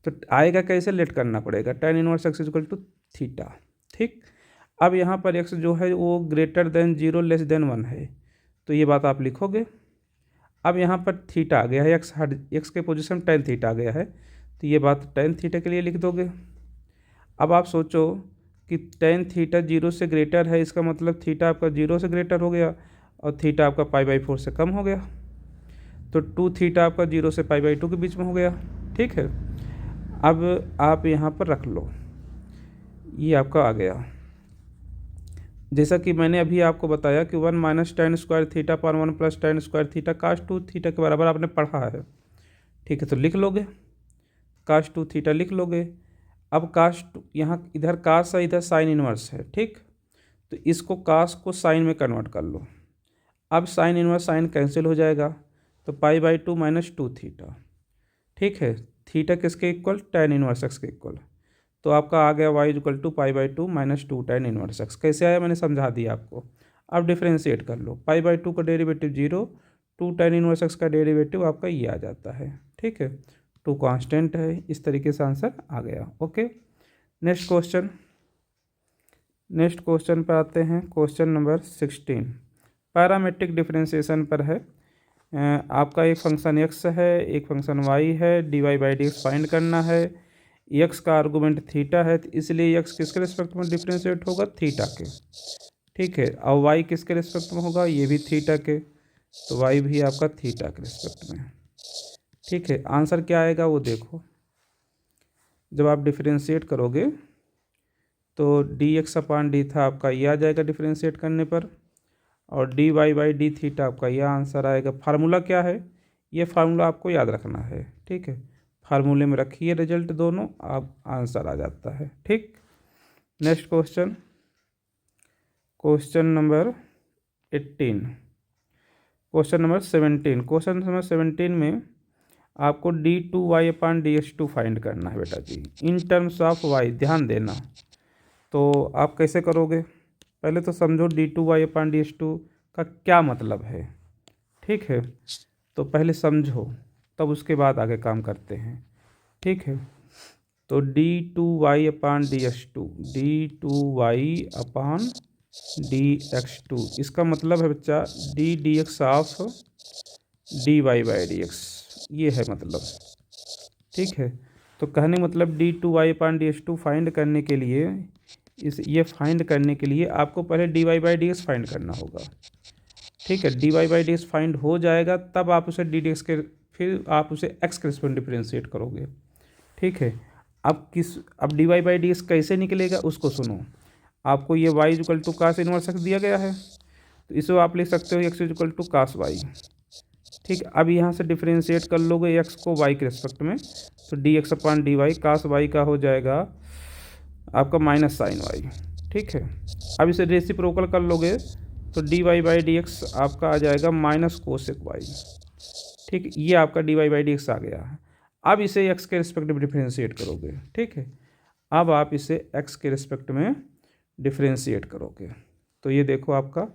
तो आएगा कैसे, लेट करना पड़ेगा, tan inverse x equal to theta. ठीक, अब यहाँ पर x जो है वो ग्रेटर देन 0 लेस देन 1 है, तो ये बात आप लिखोगे। अब यहाँ पर थीटा आ गया है, x के पोजीशन tan थीटा आ गया है, तो ये बात tan थीटा के लिए लिख दोगे। अब आप सोचो कि टेन थीटा 0 से ग्रेटर है, इसका मतलब थीटा आपका 0 से ग्रेटर हो गया और थीटा आपका π/4 से कम हो गया, तो 2 थीटा आपका 0 से π/2 के बीच में हो गया। ठीक है, अब आप यहाँ पर रख लो, ये आपका आ गया। जैसा कि मैंने अभी आपको बताया कि 1 माइनस tan स्क्वायर थीटा पर 1 प्लस tan स्क्वायर थीटा काश 2 थीटा के बराबर आपने पढ़ा है। ठीक है, तो लिख लोगे, काश 2 थीटा लिख लोगे। अब काश यहाँ इधर काश है, इधर साइन इनवर्स है। ठीक, तो इसको काश को साइन में कन्वर्ट कर लो। अब साइन इनवर्स साइन कैंसिल हो जाएगा, तो π/2 माइनस 2 थीटा। ठीक है, थीटा किसके इक्वल, tan इनवर्स x के इक्वल, तो आपका आ गया y equal to π/2 minus 2 tan inverse x। कैसे आया मैंने समझा दिया आपको। अब डिफ्रेंशिएट कर लो, π/2 का डेरिवेटिव 0, 2 tan इनवर्स x का डेरिवेटिव आपका ये आ जाता है। ठीक है, 2 कांस्टेंट है। इस तरीके से आंसर आ गया। ओके, नेक्स्ट क्वेश्चन पे आते हैं। क्वेश्चन नंबर 16 पैरामेट्रिक डिफ्रेंशिएशन पर है। आपका एक फंक्शन x है, एक फंक्शन y है, dy/dx फाइंड करना है। x का आर्गूमेंट थीटा है, तो इसलिए x किसके रिस्पेक्ट में डिफ्रेंशिएट होगा, थीटा के। ठीक है, और y किसके रिस्पेक्ट में होगा, ये भी थीटा के, तो y भी आपका थीटा के रिस्पेक्ट में। ठीक है, आंसर क्या आएगा वो देखो। जब आप डिफ्रेंशिएट करोगे तो dx/d था आपका ये आ जाएगा डिफ्रेंशिएट करने पर, और dy/d थीटा आपका यह आंसर आएगा। फार्मूला क्या है, ये फार्मूला आपको याद रखना है। ठीक है, फार्मूले में रखिए रिजल्ट दोनों, आप आंसर आ जाता है। ठीक, next question number 18। Question number 17 में आपको d2y/dx2 फाइंड करना है बेटा जी, इन टर्म्स ऑफ y। ध्यान देना, तो आप कैसे करोगे, पहले तो समझो d2y/dx2 का क्या मतलब है। ठीक है, तो पहले समझो, तब उसके बाद आगे काम करते हैं। ठीक है, तो d2y/dx2 इसका मतलब है बच्चा dx ऑफ dy/dx, ये है मतलब। ठीक है, तो कहने मतलब d2y/dx2 फाइंड करने के लिए ये फाइंड करने के लिए आपको पहले dy/dx फाइंड करना होगा। ठीक है, dy/dx फाइंड हो जाएगा, तब आप उसे ddx के, फिर आप उसे x के रिस्पेक्ट डिफरेंशिएट करोगे। ठीक है, अब dy/dx कैसे निकलेगा उसको सुनो। आपको ये y equal to cos inverse x दिया गया है, तो इसे आप लिख सकते हो x equal to cos y। ठीक, अब यहाँ से डिफरेंशिएट कर लोगे x को y के रिस्पेक्ट में, तो dx/dy कास y का हो जाएगा आपका माइनस साइन y। ठीक है, अब इसे रेसिप्रोकल कर लोगे तो dy/dx आपका आ जाएगा माइनस कोसेक y। ठीक, ये आपका dy/dx आ गया है। अब इसे x के रिस्पेक्ट में डिफरेंशिएट करोगे। ठीक है, अब आप इसे x के रिस्पेक्ट में डिफरेंशिएट करोगे, तो ये देखो आपका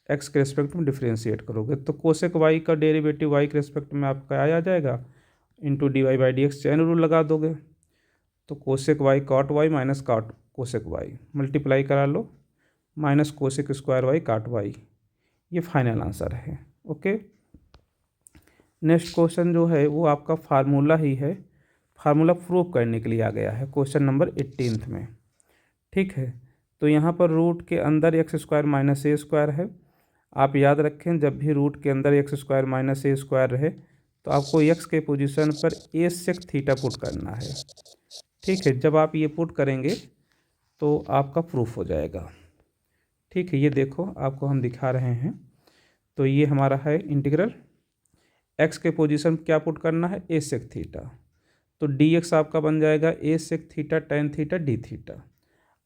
x के रिस्पेक्ट में डिफरेंशिएट करोगे तो कोसेक y का डेरिवेटिव y के रिस्पेक्ट में आपका आ जाएगा, इंटू dy/dx चैन रूल लगा दोगे, तो cosec y cot y minus cot cosec y multiply करा लो, minus cosec square y cot y, ये फाइनल आंसर है। ओके, नेक्स्ट क्वेश्चन जो है वो आपका फार्मूला ही है, फार्मूला प्रूव करने के लिए आ गया है क्वेश्चन नंबर 18 में। ठीक है, तो यहाँ पर रूट के अंदर x² माइनस a² है। आप याद रखें, जब भी रूट के अंदर x² माइनस a² रहे तो आपको x के पोजीशन पर a सेक थीटा पुट करना है। ठीक है, जब आप ये पुट करेंगे तो आपका प्रूफ हो जाएगा। ठीक है, ये देखो आपको हम दिखा रहे हैं, तो ये हमारा है इंटीग्रल, x के पोजीशन क्या पुट करना है, a सेक थीटा, तो dx आपका बन जाएगा a sec theta tan theta d theta.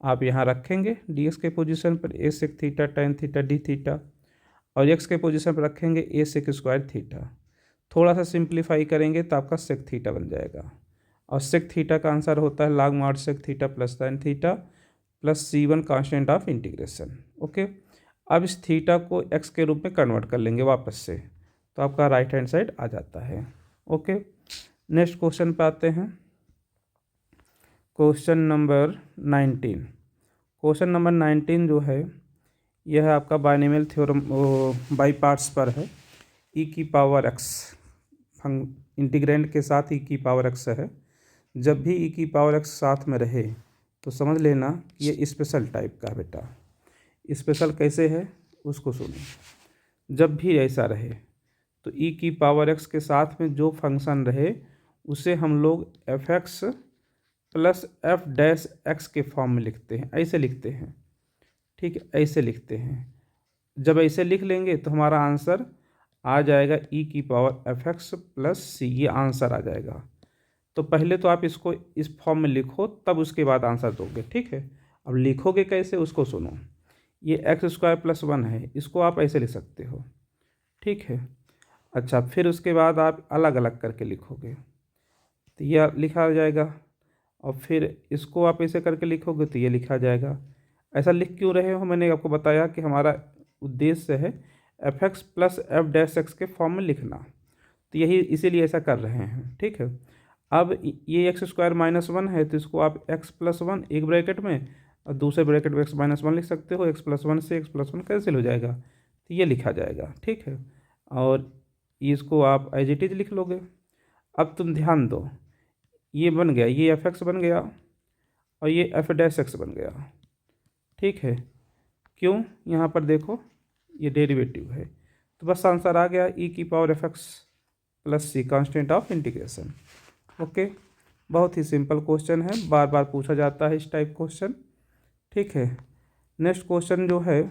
आप यहाँ रखेंगे dx के पोजीशन पर a sec theta tan theta d theta, और x के पोजीशन पर रखेंगे a सेक स्क्वायर थीटा। थोड़ा सा सिंप्लीफाई करेंगे तो आपका सेक थीटा बन जाएगा, और सेक थीटा का आंसर होता है log mod sec theta plus tan theta plus c1 constant of integration. Okay, अब इस थीटा को x के रूप में कन्वर्ट कर लेंगे वापस से, तो आपका राइट हैंड साइड आ जाता है। ओके, नेक्स्ट क्वेश्चन पे आते हैं। क्वेश्चन नंबर 19 जो है यह आपका बाइनोमियल थ्योरम बाई पार्ट्स पर है। e की पावर x इंटीग्रेंड के साथ e की पावर x है। जब भी e की पावर x साथ में रहे तो समझ लेना ये स्पेशल टाइप का है बेटा। स्पेशल कैसे है उसको सुनो। जब भी ऐसा रहे तो e की पावर x के साथ में जो फंक्शन रहे उसे हम लोग F x plus F dash x के फॉर्म में लिखते हैं, ऐसे लिखते हैं। ठीक है, ऐसे लिखते हैं। जब ऐसे लिख लेंगे तो हमारा आंसर आ जाएगा e की पावर एफ एक्स प्लस सी, ये आंसर आ जाएगा। तो पहले तो आप इसको इस फॉर्म में लिखो, तब उसके बाद आंसर दोगे। ठीक है, अब लिखोगे कैसे उसको सुनो। ये एक्स स्क्वायर प्लस वन है, इसको आप ऐसे लिख सकते हो। ठीक है, अच्छा फिर उसके बाद आप अलग अलग करके लिखोगे तो यह लिखा जाएगा, और फिर इसको आप ऐसे करके लिखोगे तो ये लिखा जाएगा। ऐसा लिख क्यों रहे हो, मैंने आपको बताया कि हमारा उद्देश्य है F x plus F dash x के फॉर्म में लिखना, तो यही इसीलिए ऐसा कर रहे हैं। ठीक है, अब ये एक्स स्क्वायर माइनस वन है तो इसको आप एक्स प्लस वन एक ब्रैकेट में और दूसरे ब्रैकेट में एक्स माइनस वन लिख सकते हो। एक्स प्लस वन से एक्स प्लस वन कैंसिल हो जाएगा तो ये लिखा जाएगा। ठीक है, और इसको आप एज इट इज लिख लोगे। अब तुम ध्यान दो, ये बन गया, ये एफ एक्स बन गया और ये एफ डैश एक्स बन गया। ठीक है, क्यों, यहाँ पर देखो ये डेरिवेटिव है, तो बस आंसर आ गया e की power f x plus c, constant of integration. Okay, बहुत ही सिंपल क्वेश्चन है, बार बार पूछा जाता है इस टाइप क्वेश्चन। ठीक है, नेक्स्ट क्वेश्चन जो है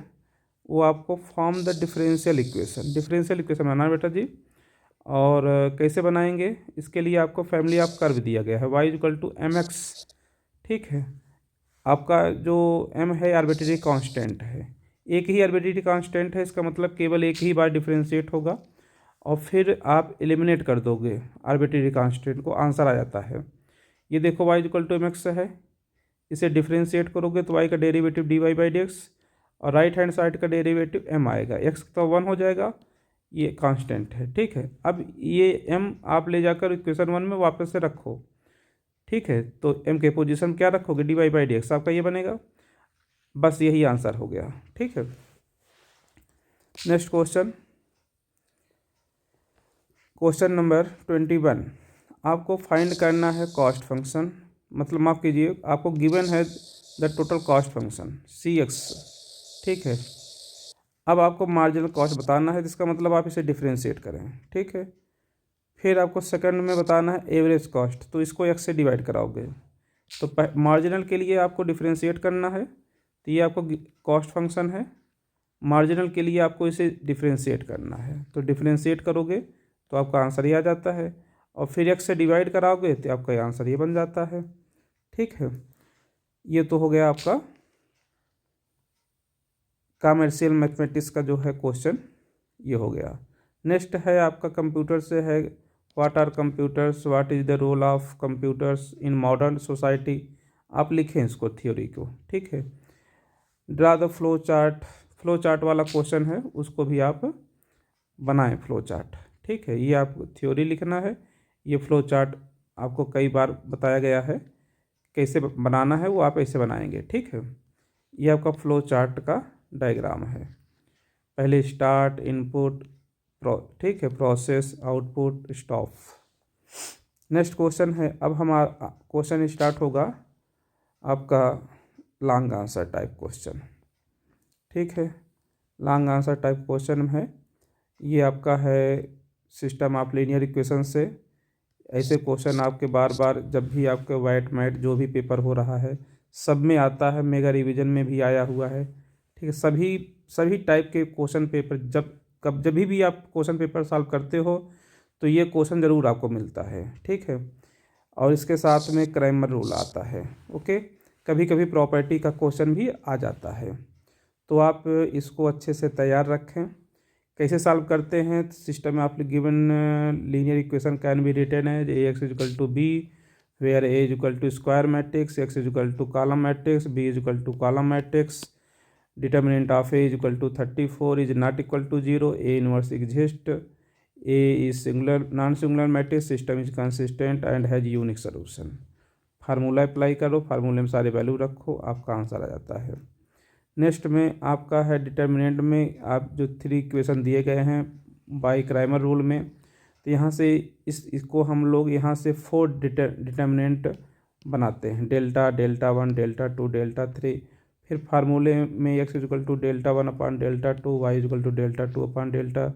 वो आपको form the differential equation, differential equation बनाना बेटा जी। और कैसे बनाएंगे, इसके लिए आपको फैमिली ऑफ कर्व दिया गया है y equal to m x. ठीक है, आपका जो m है आर्बिट्रेरी कांस्टेंट है, एक ही आर्बिट्रेरी कांस्टेंट है, इसका मतलब केवल एक ही बार डिफरेंशिएट होगा और फिर आप एलिमिनेट कर दोगे आर्बिट्रेरी कांस्टेंट को, आंसर आ जाता है। ये देखो y equal to m x है, इसे डिफरेंशिएट करोगे तो y का derivative dy by d x और राइट हैंड साइड का डेरिवेटिव m आएगा, x तो 1 हो जाएगा, ये कांस्टेंट है। ठीक है, अब ये m आप ले जाकर इक्वेशन 1 में वापस से रखो। ठीक है, तो m के पोजीशन क्या रखोगे, dy बाई डी एक्स आपका ये बनेगा, बस यही आंसर हो गया। ठीक है, नेक्स्ट क्वेश्चन, क्वेश्चन नंबर 21। आपको फाइंड करना है कॉस्ट फंक्शन, मतलब माफ़ कीजिए, आपको गिवन है the total cost function C x. ठीक है, अब आपको मार्जिनल कॉस्ट बताना है, जिसका मतलब आप इसे डिफरेंशिएट करें। ठीक है, फिर आपको सेकंड में बताना है एवरेज कॉस्ट, तो इसको एक्स से डिवाइड कराओगे। तो मार्जिनल के लिए आपको डिफरेंशिएट करना है, तो ये आपको कॉस्ट फंक्शन है। मार्जिनल के लिए आपको इसे डिफरेंशिएट करना है, तो डिफरेंशिएट करोगे तो आपका आंसर ये आ जाता है, और फिर एक्स से डिवाइड कराओगे तो आपका आंसर ये बन जाता है। ठीक है, ये तो हो गया आपका कॉमर्शियल मैथमेटिक्स का जो है क्वेश्चन, ये हो गया। नेक्स्ट है आपका कंप्यूटर से है, what are computers, what is the role of computers in modern society. आप लिखें इसको थ्योरी को। ठीक है, draw the flow chart, flow chart वाला क्वेश्चन है, उसको भी आप बनाएं फ्लो चार्ट। ठीक है, ये आपको थ्योरी लिखना है, ये फ्लो चार्ट आपको कई बार बताया गया है कैसे बनाना है, वो आप ऐसे बनाएंगे। ठीक है, ये आपका फ्लो चार्ट का डायग्राम है, पहले स्टार्ट, इनपुट, ठीक है, process, output, stop. Next question है, अब हमारा क्वेश्चन स्टार्ट होगा आपका लॉन्ग आंसर टाइप क्वेश्चन। ठीक है, लॉन्ग आंसर टाइप क्वेश्चन है, ये आपका है सिस्टम ऑफ लीनियर इक्वेशन से। ऐसे क्वेश्चन आपके बार बार जब भी आपके वाइट मैट जो भी पेपर हो रहा है सब में आता है, मेगा रिवीजन में भी आया हुआ है। ठीक है, सभी टाइप के क्वेश्चन पेपर जब भी आप क्वेश्चन पेपर सॉल्व करते हो तो ये क्वेश्चन ज़रूर आपको मिलता है। ठीक है, और इसके साथ में क्रैमर रूल आता है। ओके, कभी कभी प्रॉपर्टी का क्वेश्चन भी आ जाता है, तो आप इसको अच्छे से तैयार रखें। कैसे सॉल्व करते हैं, सिस्टम में आप given linear equation can be written as A x equal to B, where A equal to square matrix, x equal to column matrix, B equal to column matrix, determinant of A equal to 34 is not equal to 0, A inverse exist, A is singular non singular matrix, system is consistent and has unique solution. Formula apply करो, फार्मूले में सारे value रखो, आपका answer आ जाता है। Next में आपका है डिटर्मिनेंट में आप जो 3 इक्वेशन दिए गए हैं बाय क्रैमर रूल में, तो यहाँ से इसको हम लोग यहाँ से 4 डिटर्मिनेंट बनाते हैं, delta, delta one, delta two, delta three. फिर फार्मूले में x equal to delta one upon delta two, y equal to delta two upon delta,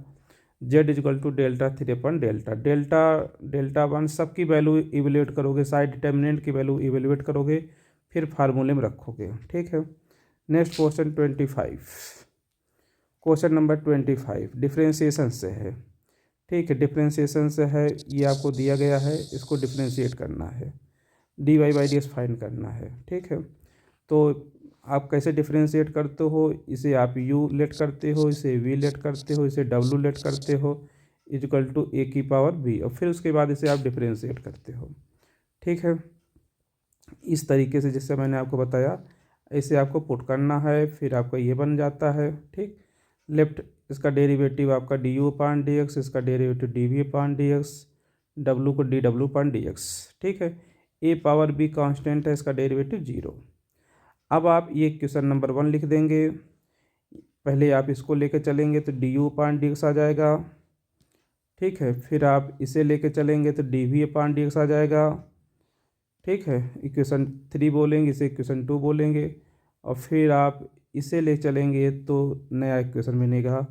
z equal to delta three upon delta. Delta delta one सबकी value evaluate करोगे, side determinant की value evaluate करोगे, फिर फार्मूले में रखोगे। ठीक है। Next question 25, question number 25 differentiation से है। ठीक है, डिफ्रेंशिएशन से है, ये आपको दिया गया है, इसको डिफ्रेंशिएट करना है, d y by d x find करना है। ठीक है, तो आप कैसे डिफ्रेंशिएट करते हो, इसे आप u लेट करते हो, इसे v लेट करते हो, इसे w लेट करते हो, इजकल टू a की पावर b, और फिर उसके बाद इसे आप डिफ्रेंशिएट करते हो। ठीक है, इस तरीके से जैसे मैंने आपको बताया ऐसे आपको पुट करना है, फिर आपका ये बन जाता है। ठीक, लेफ्ट इसका डेरिवेटिव आपका d u upon d x, इसका derivative d v upon d x, डब्लू को डी डब्लू अपान डी एक्स। ठीक है, a पावर b कांस्टेंट है, इसका डेरिवेटिव 0। अब आप ये क्वेश्चन नंबर 1 लिख देंगे, पहले आप इसको लेके चलेंगे तो d u upon d x आ जाएगा। ठीक है, फिर आप इसे लेके चलेंगे तो d v upon d x आ जाएगा। ठीक है, इक्वेशन 3 बोलेंगे, इसे इक्वेशन 2 बोलेंगे, और फिर आप इसे ले चलेंगे तो नया इक्वेशन बनेगा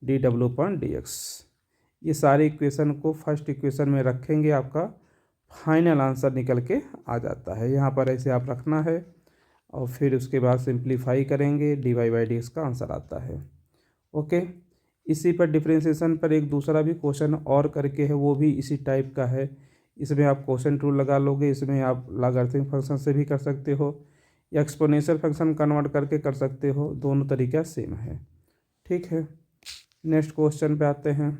डी डब्ल्यू अपान डी एक्स। ये सारे इक्वेशन को फर्स्ट इक्वेशन में रखेंगे, आपका फाइनल आंसर निकल के आ जाता है। यहाँ पर ऐसे आप रखना है, और फिर उसके बाद सिंप्लीफाई करेंगे, d y by d x का आंसर आता है। ओके, इसी पर डिफ्रेंशिएशन पर एक दूसरा भी क्वेश्चन और करके है, वो भी इसी टाइप का है। इसमें आप क्वेश्चन रूल लगा लोगे, इसमें आप लॉगरिथमिक फंक्शन से भी कर सकते हो या एक्सपोनेंशियल फंक्शन कन्वर्ट करके कर सकते हो, दोनों तरीका सेम है। ठीक है, नेक्स्ट क्वेश्चन पे आते हैं,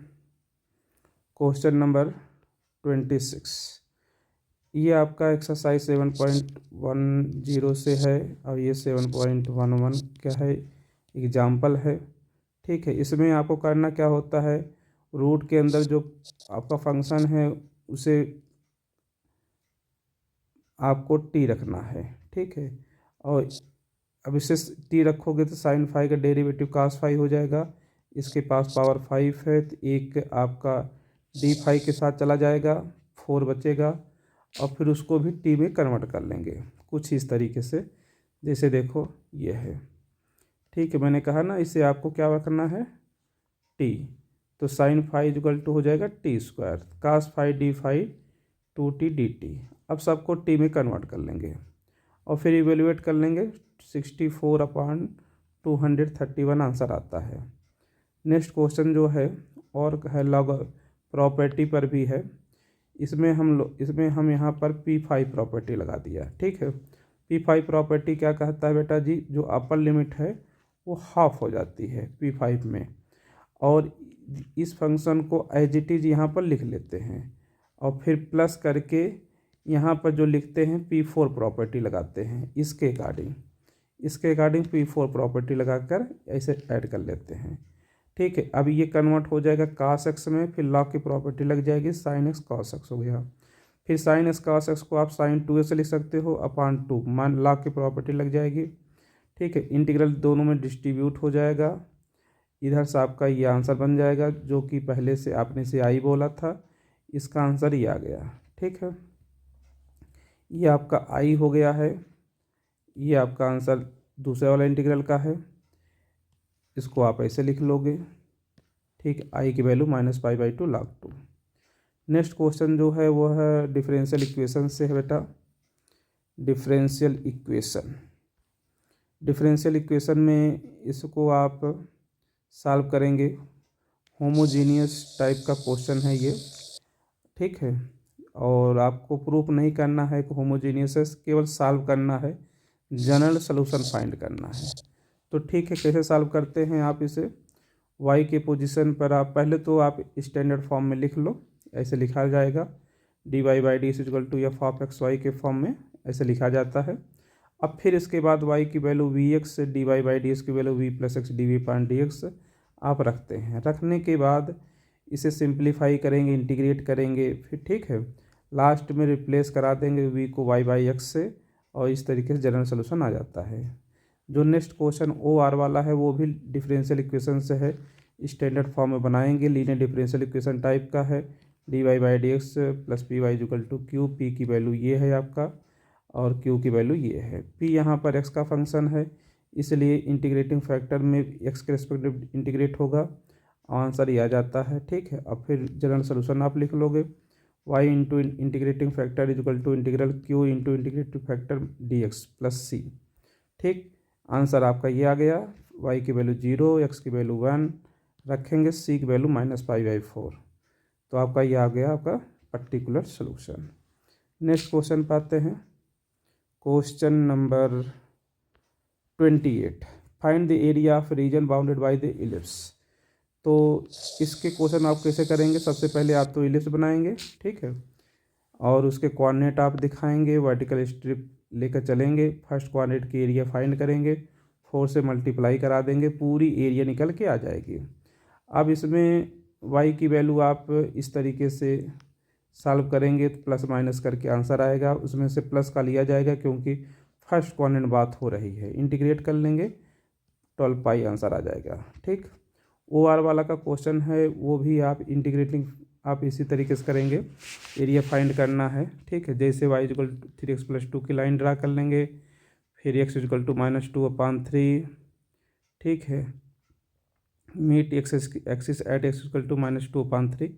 क्वेश्चन नंबर 26। ये आपका एक्सरसाइज 7.10 से है, और ये 7.11 क्या है, एग्जाम्पल है। ठीक है, इसमें आपको करना क्या होता है, रूट के अंदर जो आपका फंक्शन है उसे आपको टी रखना है। ठीक है, और अब इसे टी रखोगे तो साइन फाई का डेरिवेटिव कास फाई हो जाएगा, इसके पास पावर 5 है, तो एक आपका डी फाई के साथ चला जाएगा, 4 बचेगा, और फिर उसको भी टी में कन्वर्ट कर लेंगे कुछ इस तरीके से, जैसे देखो ये है। ठीक है, मैंने कहा ना इसे आपको क्या करना है, टी, तो साइन फाई इक्वल टू हो जाएगा t square, cos phi d phi 2t dt। अब सबको टी में कन्वर्ट कर लेंगे, और फिर इवेल्युएट कर लेंगे, 64 अपान 231 आंसर आता है। नेक्स्ट क्वेश्चन जो है और है लॉग प्रॉपर्टी पर भी है, इसमें हम यहाँ पर P5 प्रॉपर्टी लगा दिया। ठीक है, P5 प्रॉपर्टी क्या कहता है बेटा जी, जो अपर लिमिट है वो हाफ हो जाती है P5 में, और इस फंक्शन को एज इट इज़ यहाँ पर लिख लेते हैं, और फिर प्लस करके यहाँ पर जो लिखते हैं P4 प्रॉपर्टी लगाते हैं, इसके अकॉर्डिंग P4 प्रॉपर्टी लगाकर ऐसे ऐड कर लेते हैं। ठीक है, अब ये कन्वर्ट हो जाएगा cos x में, फिर log की प्रॉपर्टी लग जाएगी, sin x cos x हो गया, फिर sin x cos x को आप sin 2x से लिख सकते हो अपान 2, मान log की प्रॉपर्टी लग जाएगी। ठीक है, इंटीग्रल दोनों में डिस्ट्रीब्यूट हो जाएगा, इधर से आपका ये आंसर बन जाएगा, जो कि पहले से आपने से आई बोला था, इसका आंसर ये आ गया। ठीक है, ये आपका आई हो गया है, ये आपका आंसर दूसरे वाला इंटीग्रल का है, इसको आप ऐसे लिख लोगे। ठीक, आई की वैल्यू -π/2 log 2। नेक्स्ट क्वेश्चन जो है वो है डिफरेंशियल इक्वेशन से है बेटा, डिफरेंशियल इक्वेशन में इसको आप सॉल्व करेंगे, होमोजीनियस टाइप का क्वेश्चन है ये। ठीक है, और आपको प्रूफ नहीं करना है कि होमोजीनियस है, केवल सॉल्व करना है, जनरल सॉल्यूशन फाइंड करना है। तो ठीक है, कैसे सॉल्व करते हैं, आप इसे y के पोजीशन पर आप पहले तो आप स्टैंडर्ड फॉर्म में लिख लो, ऐसे लिखा जाएगा, d y by d equal to f of x y के फॉर्म में ऐसे लिखा जाता है। अब फिर इसके बाद y की value v x, d y by d x की value v plus x d v upon d x आप रखते हैं। रखने के बाद इसे सिंप्लीफाई करेंगे, इंटीग्रेट करेंगे, फिर ठीक है लास्ट में रिप्लेस करा देंगे v को y बाई एक्स से, और इस तरीके से जनरल सोल्यूशन आ जाता है। जो नेक्स्ट क्वेश्चन ओ आर वाला है वो भी डिफरेंशियल इक्वेशन से है, स्टैंडर्ड फॉर्म में बनाएंगे, लीनियर डिफरेंशियल इक्वेशन टाइप का है, d y by d x plus p y equal to q, p की वैल्यू ये है आपका, और क्यू की वैल्यू ये है। पी यहाँ पर एक्स का फंक्शन है, इसलिए इंटीग्रेटिंग फैक्टर में एक्स के रिस्पेक्टिव इंटीग्रेट होगा, आंसर ये आ जाता है। ठीक है, अब फिर जनरल सोल्यूशन आप लिख लोगे, y into integrating factor is equal to integral q into integrating factor dx plus c. ठीक, आंसर आपका ये आ गया, y की वैल्यू 0, x की वैल्यू 1 रखेंगे, c की वैल्यू -π/4। तो आपका ये आ गया आपका पर्टिकुलर सोल्यूशन। नेक्स्ट क्वेश्चन पाते हैं, question number 28, find the area of reason bounded by the ellipse. तो इसके क्वेश्चन आप कैसे करेंगे, सबसे पहले आप तो इलिप्स बनाएंगे, ठीक है, और उसके कोऑर्डिनेट आप दिखाएंगे, वर्टिकल स्ट्रिप लेकर चलेंगे, फर्स्ट कोऑर्डिनेट की एरिया फाइंड करेंगे, 4 से मल्टीप्लाई करा देंगे, पूरी एरिया निकल के आ जाएगी। अब इसमें y की वैल्यू आप इस तरीके से सॉल्व करेंगे तो प्लस माइनस करके आंसर आएगा, उसमें से प्लस का लिया जाएगा क्योंकि फर्स्ट कोऑर्डिनेट बात हो रही है, इंटीग्रेट कर लेंगे 12 पाई आंसर आ जाएगा। ठीक, ओ आर वाला का क्वेश्चन है, वो भी आप इंटीग्रेटिंग आप इसी तरीके से करेंगे, एरिया फाइंड करना है। ठीक है, जैसे y इक्वल 3x + 2 की लाइन ड्रा कर लेंगे, फिर x इक्वल टू -2/3। ठीक है, meet axis at x equal to -2/3,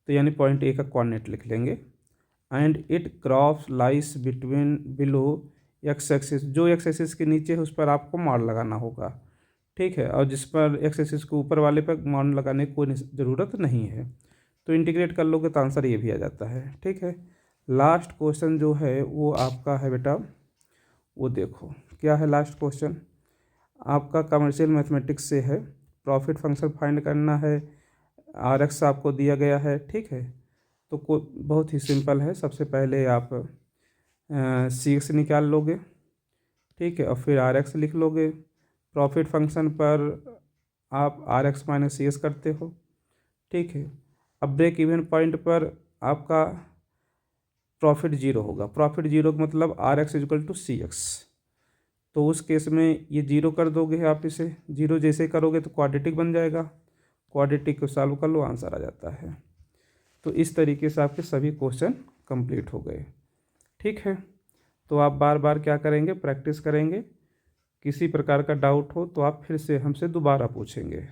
तो यानी पॉइंट ए का कोऑर्डिनेट लिख लेंगे। And it cross lies between below x axis, जो एक्स एक्सिस के नीचे है उस पर आपको मार लगाना होगा। ठीक है, और जिस पर एक्स एक्सिस के ऊपर वाले पर मार लगाने की कोई ज़रूरत नहीं है, तो इंटीग्रेट कर लोगे तो आंसर ये भी आ जाता है। ठीक है, लास्ट क्वेश्चन जो है वो आपका है बेटा, वो देखो क्या है लास्ट क्वेश्चन आपका, कमर्शियल मैथमेटिक्स से है, प्रॉफिट फंक्शन फाइंड करना है, आर एक्स आपको दिया गया है। ठीक है, तो बहुत ही सिंपल है, सबसे पहले आप सी एक्स निकाल लोगे, ठीक है, और फिर आर एक्स लिख लोगे, प्रॉफिट फंक्शन पर आप R x minus C x करते हो। ठीक है, अब ब्रेक इवन पॉइंट पर आपका प्रॉफिट 0 होगा, प्रॉफिट 0 का मतलब R x equal to C x, तो उस केस में ये 0 कर दोगे आप, इसे 0 जैसे करोगे तो क्वाड्रेटिक बन जाएगा, क्वाड्रेटिक को सॉल्व कर लो, आंसर आ जाता है। तो इस तरीके से आपके सभी क्वेश्चन कंप्लीट हो गए। ठीक है, तो आप बार बार क्या करेंगे, प्रैक्टिस करेंगे, किसी प्रकार का डाउट हो तो आप फिर से हमसे दोबारा पूछेंगे।